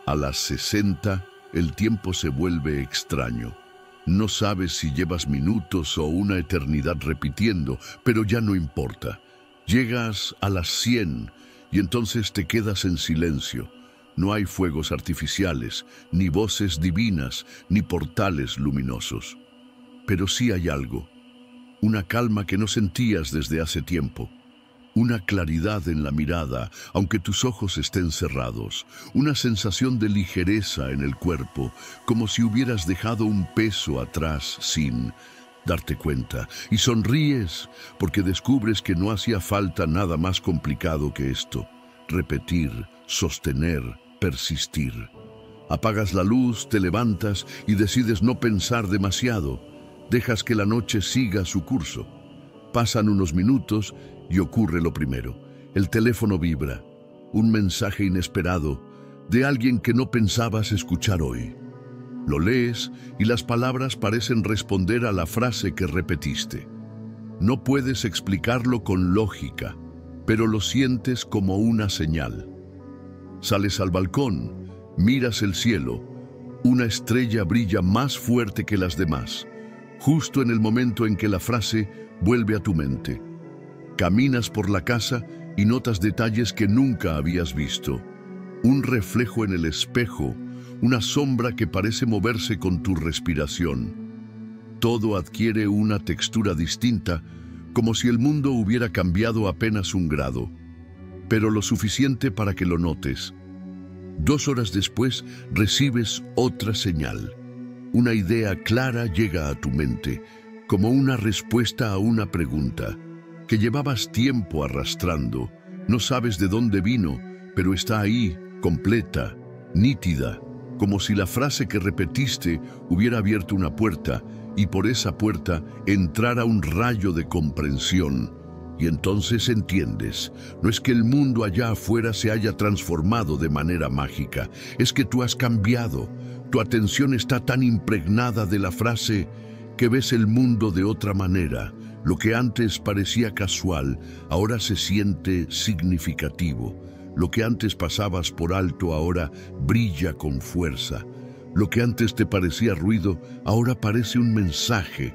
A las 60 el tiempo se vuelve extraño. No sabes si llevas minutos o una eternidad repitiendo, pero ya no importa. Llegas a las 100 y entonces te quedas en silencio. No hay fuegos artificiales, ni voces divinas, ni portales luminosos. Pero sí hay algo, una calma que no sentías desde hace tiempo. Una claridad en la mirada, aunque tus ojos estén cerrados. Una sensación de ligereza en el cuerpo, como si hubieras dejado un peso atrás sin darte cuenta. Y sonríes porque descubres que no hacía falta nada más complicado que esto. Repetir, sostener, persistir. Apagas la luz, te levantas y decides no pensar demasiado. Dejas que la noche siga su curso. Pasan unos minutos y ocurre lo primero. El teléfono vibra. Un mensaje inesperado de alguien que no pensabas escuchar hoy. Lo lees y las palabras parecen responder a la frase que repetiste. No puedes explicarlo con lógica, pero lo sientes como una señal. Sales al balcón, miras el cielo. Una estrella brilla más fuerte que las demás, justo en el momento en que la frase vuelve a tu mente. Caminas por la casa y notas detalles que nunca habías visto. Un reflejo en el espejo, una sombra que parece moverse con tu respiración. Todo adquiere una textura distinta, como si el mundo hubiera cambiado apenas un grado, pero lo suficiente para que lo notes. 2 horas después recibes otra señal. Una idea clara llega a tu mente, como una respuesta a una pregunta que llevabas tiempo arrastrando. No sabes de dónde vino, pero está ahí, completa, nítida, como si la frase que repetiste hubiera abierto una puerta y por esa puerta entrara un rayo de comprensión. Y entonces entiendes, no es que el mundo allá afuera se haya transformado de manera mágica, es que tú has cambiado. Tu atención está tan impregnada de la frase que ves el mundo de otra manera. Lo que antes parecía casual, ahora se siente significativo. Lo que antes pasabas por alto, ahora brilla con fuerza. Lo que antes te parecía ruido, ahora parece un mensaje.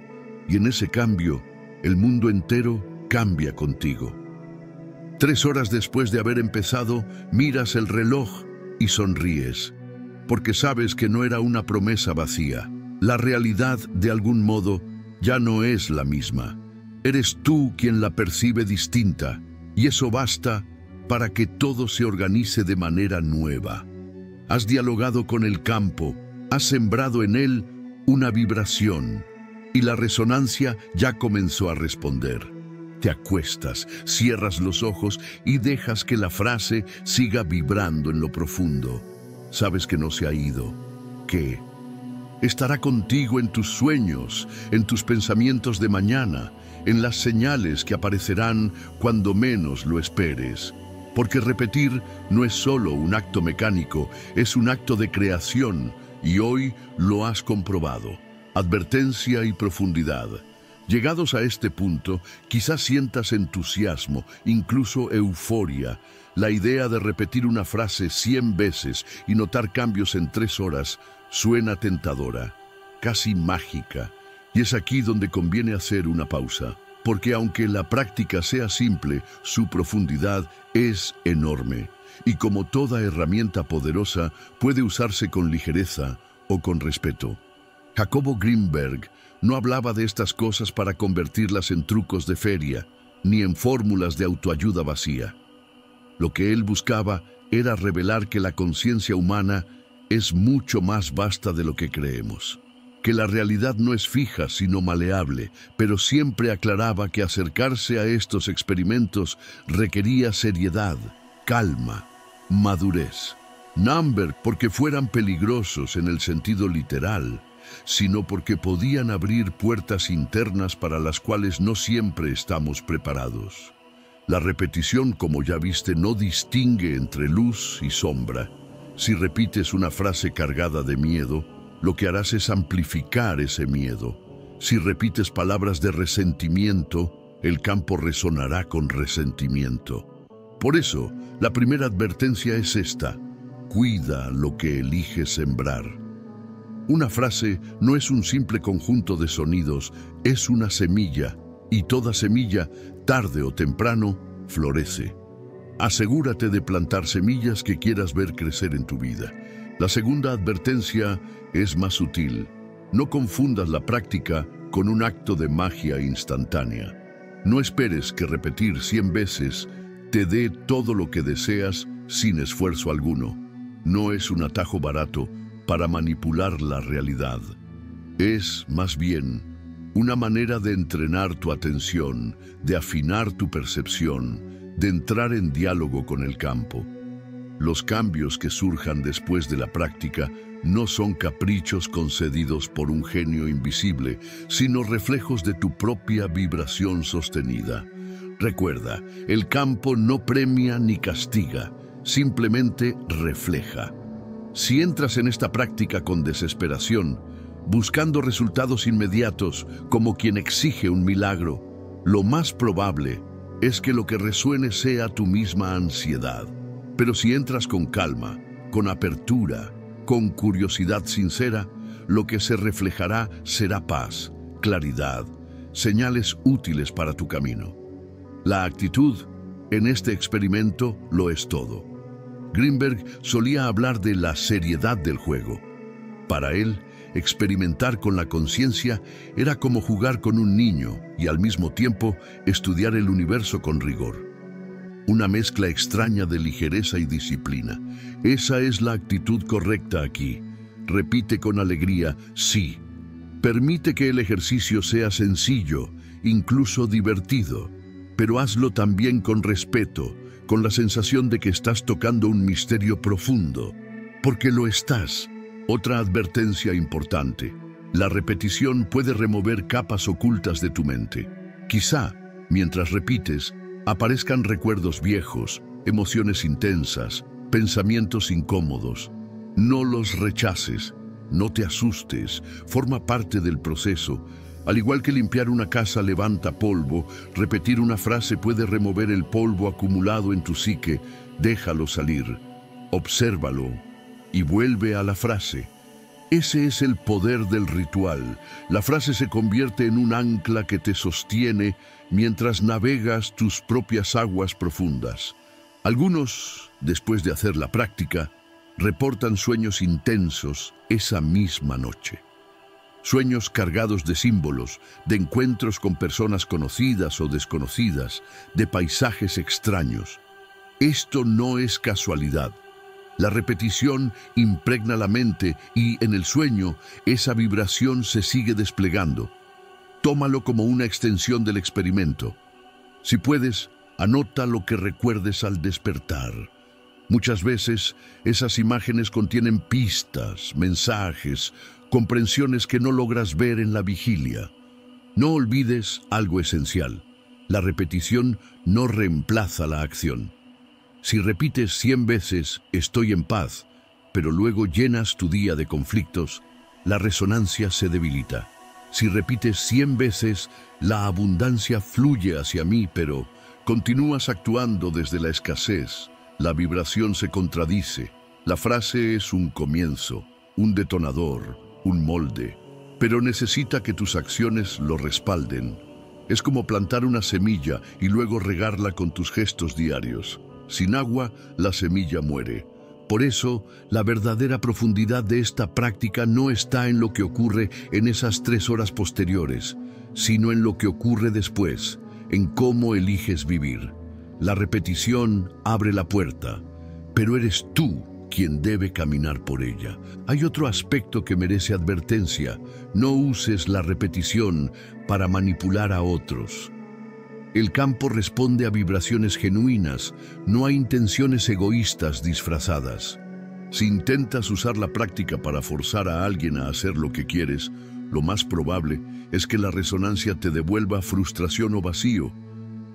Y en ese cambio, el mundo entero cambia contigo. 3 horas después de haber empezado, miras el reloj y sonríes, porque sabes que no era una promesa vacía. La realidad, de algún modo, ya no es la misma. Eres tú quien la percibe distinta, y eso basta para que todo se organice de manera nueva. Has dialogado con el campo, has sembrado en él una vibración, y la resonancia ya comenzó a responder. Te acuestas, cierras los ojos y dejas que la frase siga vibrando en lo profundo. Sabes que no se ha ido, que estará contigo en tus sueños, en tus pensamientos de mañana, en las señales que aparecerán cuando menos lo esperes. Porque repetir no es solo un acto mecánico, es un acto de creación, y hoy lo has comprobado. Advertencia y profundidad. Llegados a este punto, quizás sientas entusiasmo, incluso euforia. La idea de repetir una frase 100 veces y notar cambios en 3 horas suena tentadora, casi mágica. Y es aquí donde conviene hacer una pausa, porque aunque la práctica sea simple, su profundidad es enorme. Y como toda herramienta poderosa, puede usarse con ligereza o con respeto. Jacobo Greenberg no hablaba de estas cosas para convertirlas en trucos de feria, ni en fórmulas de autoayuda vacía. Lo que él buscaba era revelar que la conciencia humana es mucho más vasta de lo que creemos, que la realidad no es fija sino maleable, pero siempre aclaraba que acercarse a estos experimentos requería seriedad, calma, madurez. Number porque fueran peligrosos en el sentido literal, sino porque podían abrir puertas internas para las cuales no siempre estamos preparados. La repetición, como ya viste, no distingue entre luz y sombra. Si repites una frase cargada de miedo, lo que harás es amplificar ese miedo. Si repites palabras de resentimiento, el campo resonará con resentimiento. Por eso, la primera advertencia es esta: cuida lo que eliges sembrar. Una frase no es un simple conjunto de sonidos, es una semilla, y toda semilla, tarde o temprano, florece. Asegúrate de plantar semillas que quieras ver crecer en tu vida. La segunda advertencia es más sutil. No confundas la práctica con un acto de magia instantánea. No esperes que repetir 100 veces te dé todo lo que deseas sin esfuerzo alguno. No es un atajo barato para manipular la realidad. Es, más bien, una manera de entrenar tu atención, de afinar tu percepción, de entrar en diálogo con el campo. Los cambios que surjan después de la práctica no son caprichos concedidos por un genio invisible, sino reflejos de tu propia vibración sostenida. Recuerda, el campo no premia ni castiga, simplemente refleja. Si entras en esta práctica con desesperación, buscando resultados inmediatos como quien exige un milagro, lo más probable es que lo que resuene sea tu misma ansiedad. Pero si entras con calma, con apertura, con curiosidad sincera, lo que se reflejará será paz, claridad, señales útiles para tu camino. La actitud en este experimento lo es todo. Greenberg solía hablar de la seriedad del juego. Para él, experimentar con la conciencia era como jugar con un niño y al mismo tiempo estudiar el universo con rigor. Una mezcla extraña de ligereza y disciplina. Esa es la actitud correcta aquí. Repite con alegría, sí. Permite que el ejercicio sea sencillo, incluso divertido, pero hazlo también con respeto, con la sensación de que estás tocando un misterio profundo, porque lo estás. Otra advertencia importante: la repetición puede remover capas ocultas de tu mente. Quizá, mientras repites, aparezcan recuerdos viejos, emociones intensas, pensamientos incómodos. No los rechaces, no te asustes, forma parte del proceso. Al igual que limpiar una casa levanta polvo, repetir una frase puede remover el polvo acumulado en tu psique. Déjalo salir, obsérvalo y vuelve a la frase. Ese es el poder del ritual. La frase se convierte en un ancla que te sostiene mientras navegas tus propias aguas profundas. Algunos, después de hacer la práctica, reportan sueños intensos esa misma noche. Sueños cargados de símbolos, de encuentros con personas conocidas o desconocidas, de paisajes extraños. Esto no es casualidad. La repetición impregna la mente y en el sueño esa vibración se sigue desplegando. Tómalo como una extensión del experimento. Si puedes, anota lo que recuerdes al despertar. Muchas veces esas imágenes contienen pistas, mensajes, comprensiones que no logras ver en la vigilia. No olvides algo esencial: la repetición no reemplaza la acción. Si repites 100 veces «estoy en paz», pero luego llenas tu día de conflictos, la resonancia se debilita. Si repites 100 veces «la abundancia fluye hacia mí», pero continúas actuando desde la escasez, la vibración se contradice. La frase es un comienzo, un detonador, un molde, pero necesita que tus acciones lo respalden. Es como plantar una semilla y luego regarla con tus gestos diarios. Sin agua, la semilla muere. Por eso, la verdadera profundidad de esta práctica no está en lo que ocurre en esas 3 horas posteriores, sino en lo que ocurre después, en cómo eliges vivir. La repetición abre la puerta, pero eres tú quien debe caminar por ella. Hay otro aspecto que merece advertencia: no uses la repetición para manipular a otros. El campo responde a vibraciones genuinas, no a intenciones egoístas disfrazadas. Si intentas usar la práctica para forzar a alguien a hacer lo que quieres, lo más probable es que la resonancia te devuelva frustración o vacío.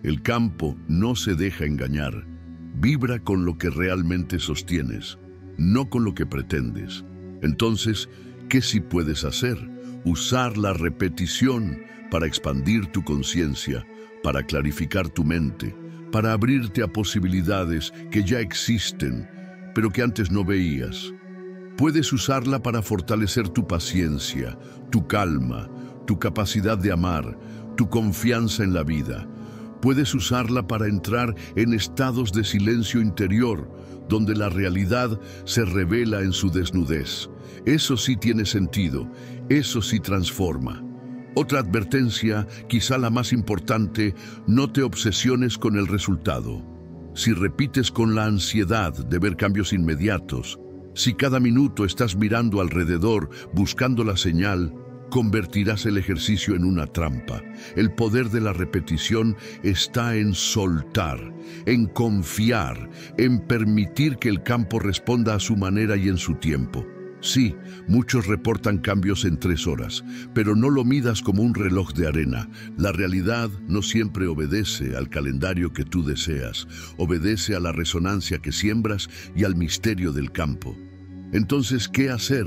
El campo no se deja engañar. Vibra con lo que realmente sostienes, no con lo que pretendes. Entonces, ¿qué sí puedes hacer? Usar la repetición para expandir tu conciencia, para clarificar tu mente, para abrirte a posibilidades que ya existen, pero que antes no veías. Puedes usarla para fortalecer tu paciencia, tu calma, tu capacidad de amar, tu confianza en la vida. Puedes usarla para entrar en estados de silencio interior, donde la realidad se revela en su desnudez. Eso sí tiene sentido, eso sí transforma. Otra advertencia, quizá la más importante: no te obsesiones con el resultado. Si repites con la ansiedad de ver cambios inmediatos, si cada minuto estás mirando alrededor buscando la señal, convertirás el ejercicio en una trampa. El poder de la repetición está en soltar, en confiar, en permitir que el campo responda a su manera y en su tiempo. Sí, muchos reportan cambios en 3 horas, pero no lo midas como un reloj de arena. La realidad no siempre obedece al calendario que tú deseas, obedece a la resonancia que siembras y al misterio del campo. Entonces, ¿qué hacer?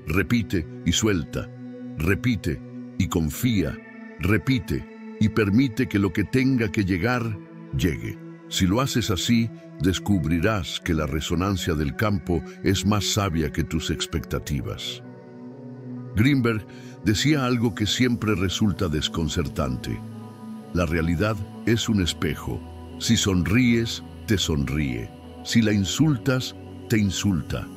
Repite y suelta, repite y confía, repite y permite que lo que tenga que llegar, llegue. Si lo haces así, descubrirás que la resonancia del campo es más sabia que tus expectativas. Greenberg decía algo que siempre resulta desconcertante: la realidad es un espejo. Si sonríes, te sonríe. Si la insultas, te insulta.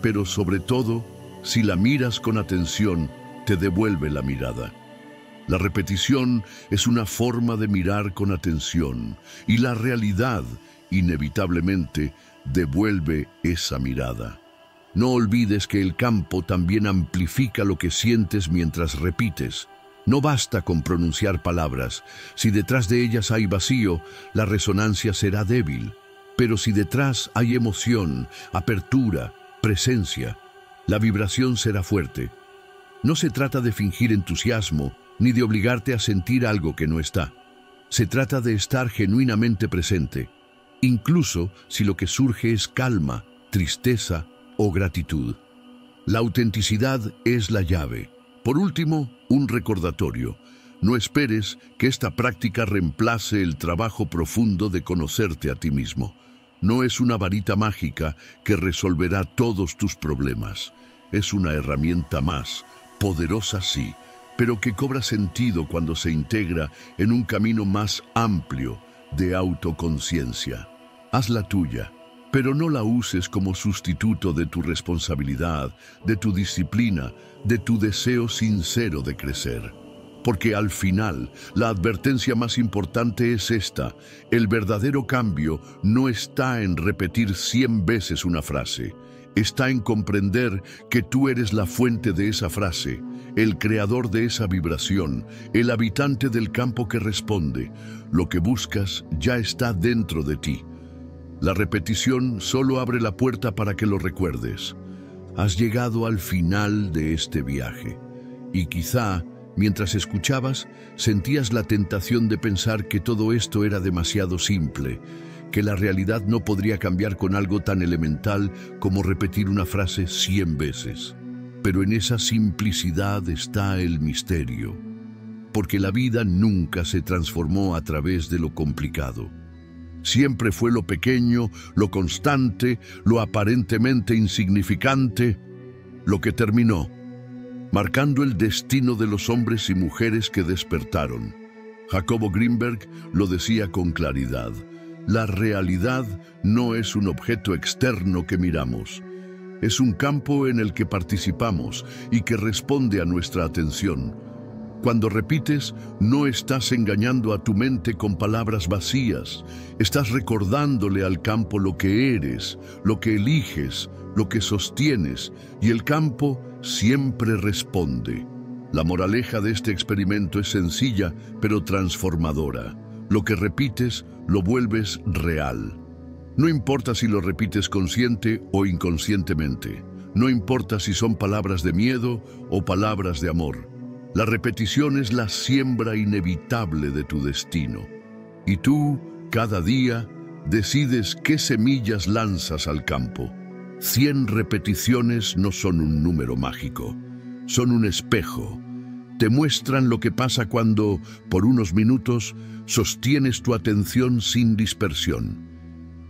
Pero sobre todo, si la miras con atención, te devuelve la mirada. La repetición es una forma de mirar con atención, y la realidad, inevitablemente, devuelve esa mirada. No olvides que el campo también amplifica lo que sientes mientras repites. No basta con pronunciar palabras. Si detrás de ellas hay vacío, la resonancia será débil. Pero si detrás hay emoción, apertura, presencia, la vibración será fuerte. No se trata de fingir entusiasmo, ni de obligarte a sentir algo que no está. Se trata de estar genuinamente presente, incluso si lo que surge es calma, tristeza o gratitud. La autenticidad es la llave. Por último, un recordatorio: no esperes que esta práctica reemplace el trabajo profundo de conocerte a ti mismo. No es una varita mágica que resolverá todos tus problemas. Es una herramienta más, poderosa sí, pero que cobra sentido cuando se integra en un camino más amplio de autoconciencia. Hazla tuya, pero no la uses como sustituto de tu responsabilidad, de tu disciplina, de tu deseo sincero de crecer. Porque al final, la advertencia más importante es esta: el verdadero cambio no está en repetir 100 veces una frase. Está en comprender que tú eres la fuente de esa frase, el creador de esa vibración, el habitante del campo que responde. Lo que buscas ya está dentro de ti. La repetición solo abre la puerta para que lo recuerdes. Has llegado al final de este viaje. Y quizá, mientras escuchabas, sentías la tentación de pensar que todo esto era demasiado simple, que la realidad no podría cambiar con algo tan elemental como repetir una frase 100 veces. Pero en esa simplicidad está el misterio, porque la vida nunca se transformó a través de lo complicado. Siempre fue lo pequeño, lo constante, lo aparentemente insignificante, lo que terminó marcando el destino de los hombres y mujeres que despertaron. Jacobo Greenberg lo decía con claridad: la realidad no es un objeto externo que miramos. Es un campo en el que participamos y que responde a nuestra atención. Cuando repites, no estás engañando a tu mente con palabras vacías. Estás recordándole al campo lo que eres, lo que eliges, lo que sostienes, y el campo siempre responde. La moraleja de este experimento es sencilla, pero transformadora. Lo que repites, lo vuelves real. No importa si lo repites consciente o inconscientemente. No importa si son palabras de miedo o palabras de amor. La repetición es la siembra inevitable de tu destino. Y tú, cada día, decides qué semillas lanzas al campo. 100 repeticiones no son un número mágico. Son un espejo. Te muestran lo que pasa cuando, por unos minutos, sostienes tu atención sin dispersión.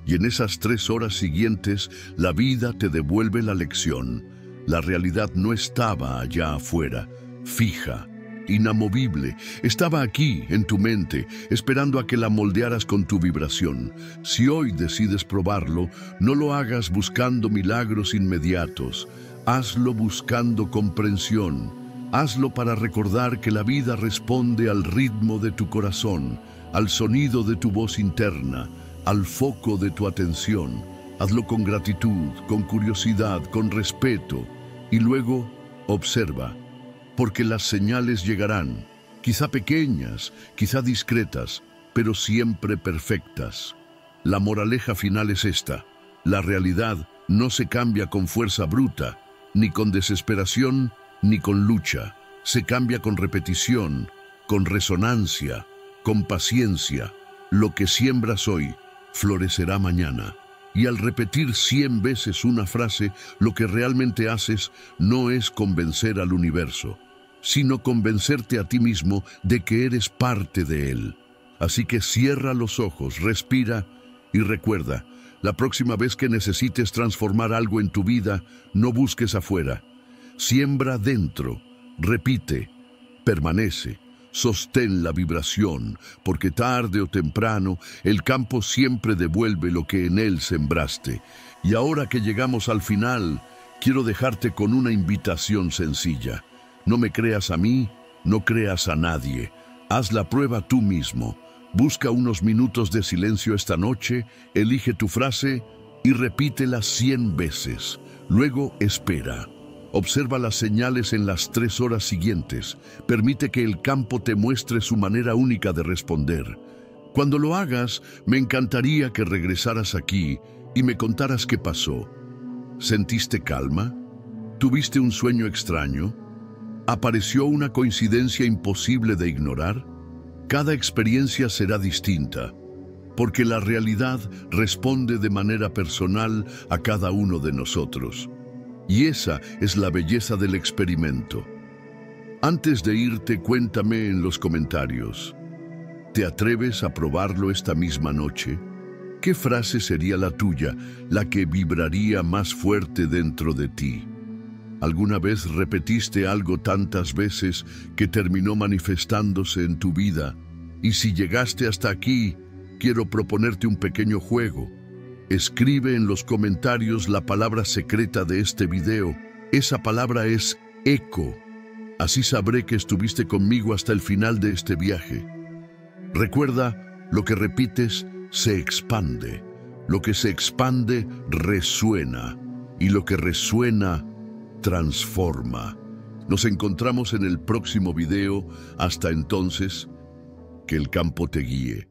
Y en esas 3 horas siguientes, la vida te devuelve la lección. La realidad no estaba allá afuera, fija, inamovible. Estaba aquí, en tu mente, esperando a que la moldearas con tu vibración. Si hoy decides probarlo, no lo hagas buscando milagros inmediatos. Hazlo buscando comprensión. Hazlo para recordar que la vida responde al ritmo de tu corazón, al sonido de tu voz interna, al foco de tu atención. Hazlo con gratitud, con curiosidad, con respeto. Y luego, observa, porque las señales llegarán, quizá pequeñas, quizá discretas, pero siempre perfectas. La moraleja final es esta: la realidad no se cambia con fuerza bruta, ni con desesperación, ni con lucha. Se cambia con repetición, con resonancia, con paciencia. Lo que siembras hoy florecerá mañana. Y al repetir 100 veces una frase, lo que realmente haces no es convencer al universo, sino convencerte a ti mismo de que eres parte de él. Así que cierra los ojos, respira y recuerda, la próxima vez que necesites transformar algo en tu vida, no busques afuera. Siembra dentro, repite, permanece. Sostén la vibración, porque tarde o temprano el campo siempre devuelve lo que en él sembraste. Y ahora que llegamos al final, quiero dejarte con una invitación sencilla. No me creas a mí, no creas a nadie. Haz la prueba tú mismo. Busca unos minutos de silencio esta noche, elige tu frase y repítela 100 veces. Luego espera. Observa las señales en las 3 horas siguientes. Permite que el campo te muestre su manera única de responder. Cuando lo hagas, me encantaría que regresaras aquí y me contaras qué pasó. ¿Sentiste calma? ¿Tuviste un sueño extraño? ¿Apareció una coincidencia imposible de ignorar? Cada experiencia será distinta, porque la realidad responde de manera personal a cada uno de nosotros. Y esa es la belleza del experimento. Antes de irte, cuéntame en los comentarios. ¿Te atreves a probarlo esta misma noche? ¿Qué frase sería la tuya, la que vibraría más fuerte dentro de ti? ¿Alguna vez repetiste algo tantas veces que terminó manifestándose en tu vida? Y si llegaste hasta aquí, quiero proponerte un pequeño juego. Escribe en los comentarios la palabra secreta de este video. Esa palabra es eco. Así sabré que estuviste conmigo hasta el final de este viaje. Recuerda, lo que repites se expande. Lo que se expande resuena. Y lo que resuena transforma. Nos encontramos en el próximo video. Hasta entonces, que el campo te guíe.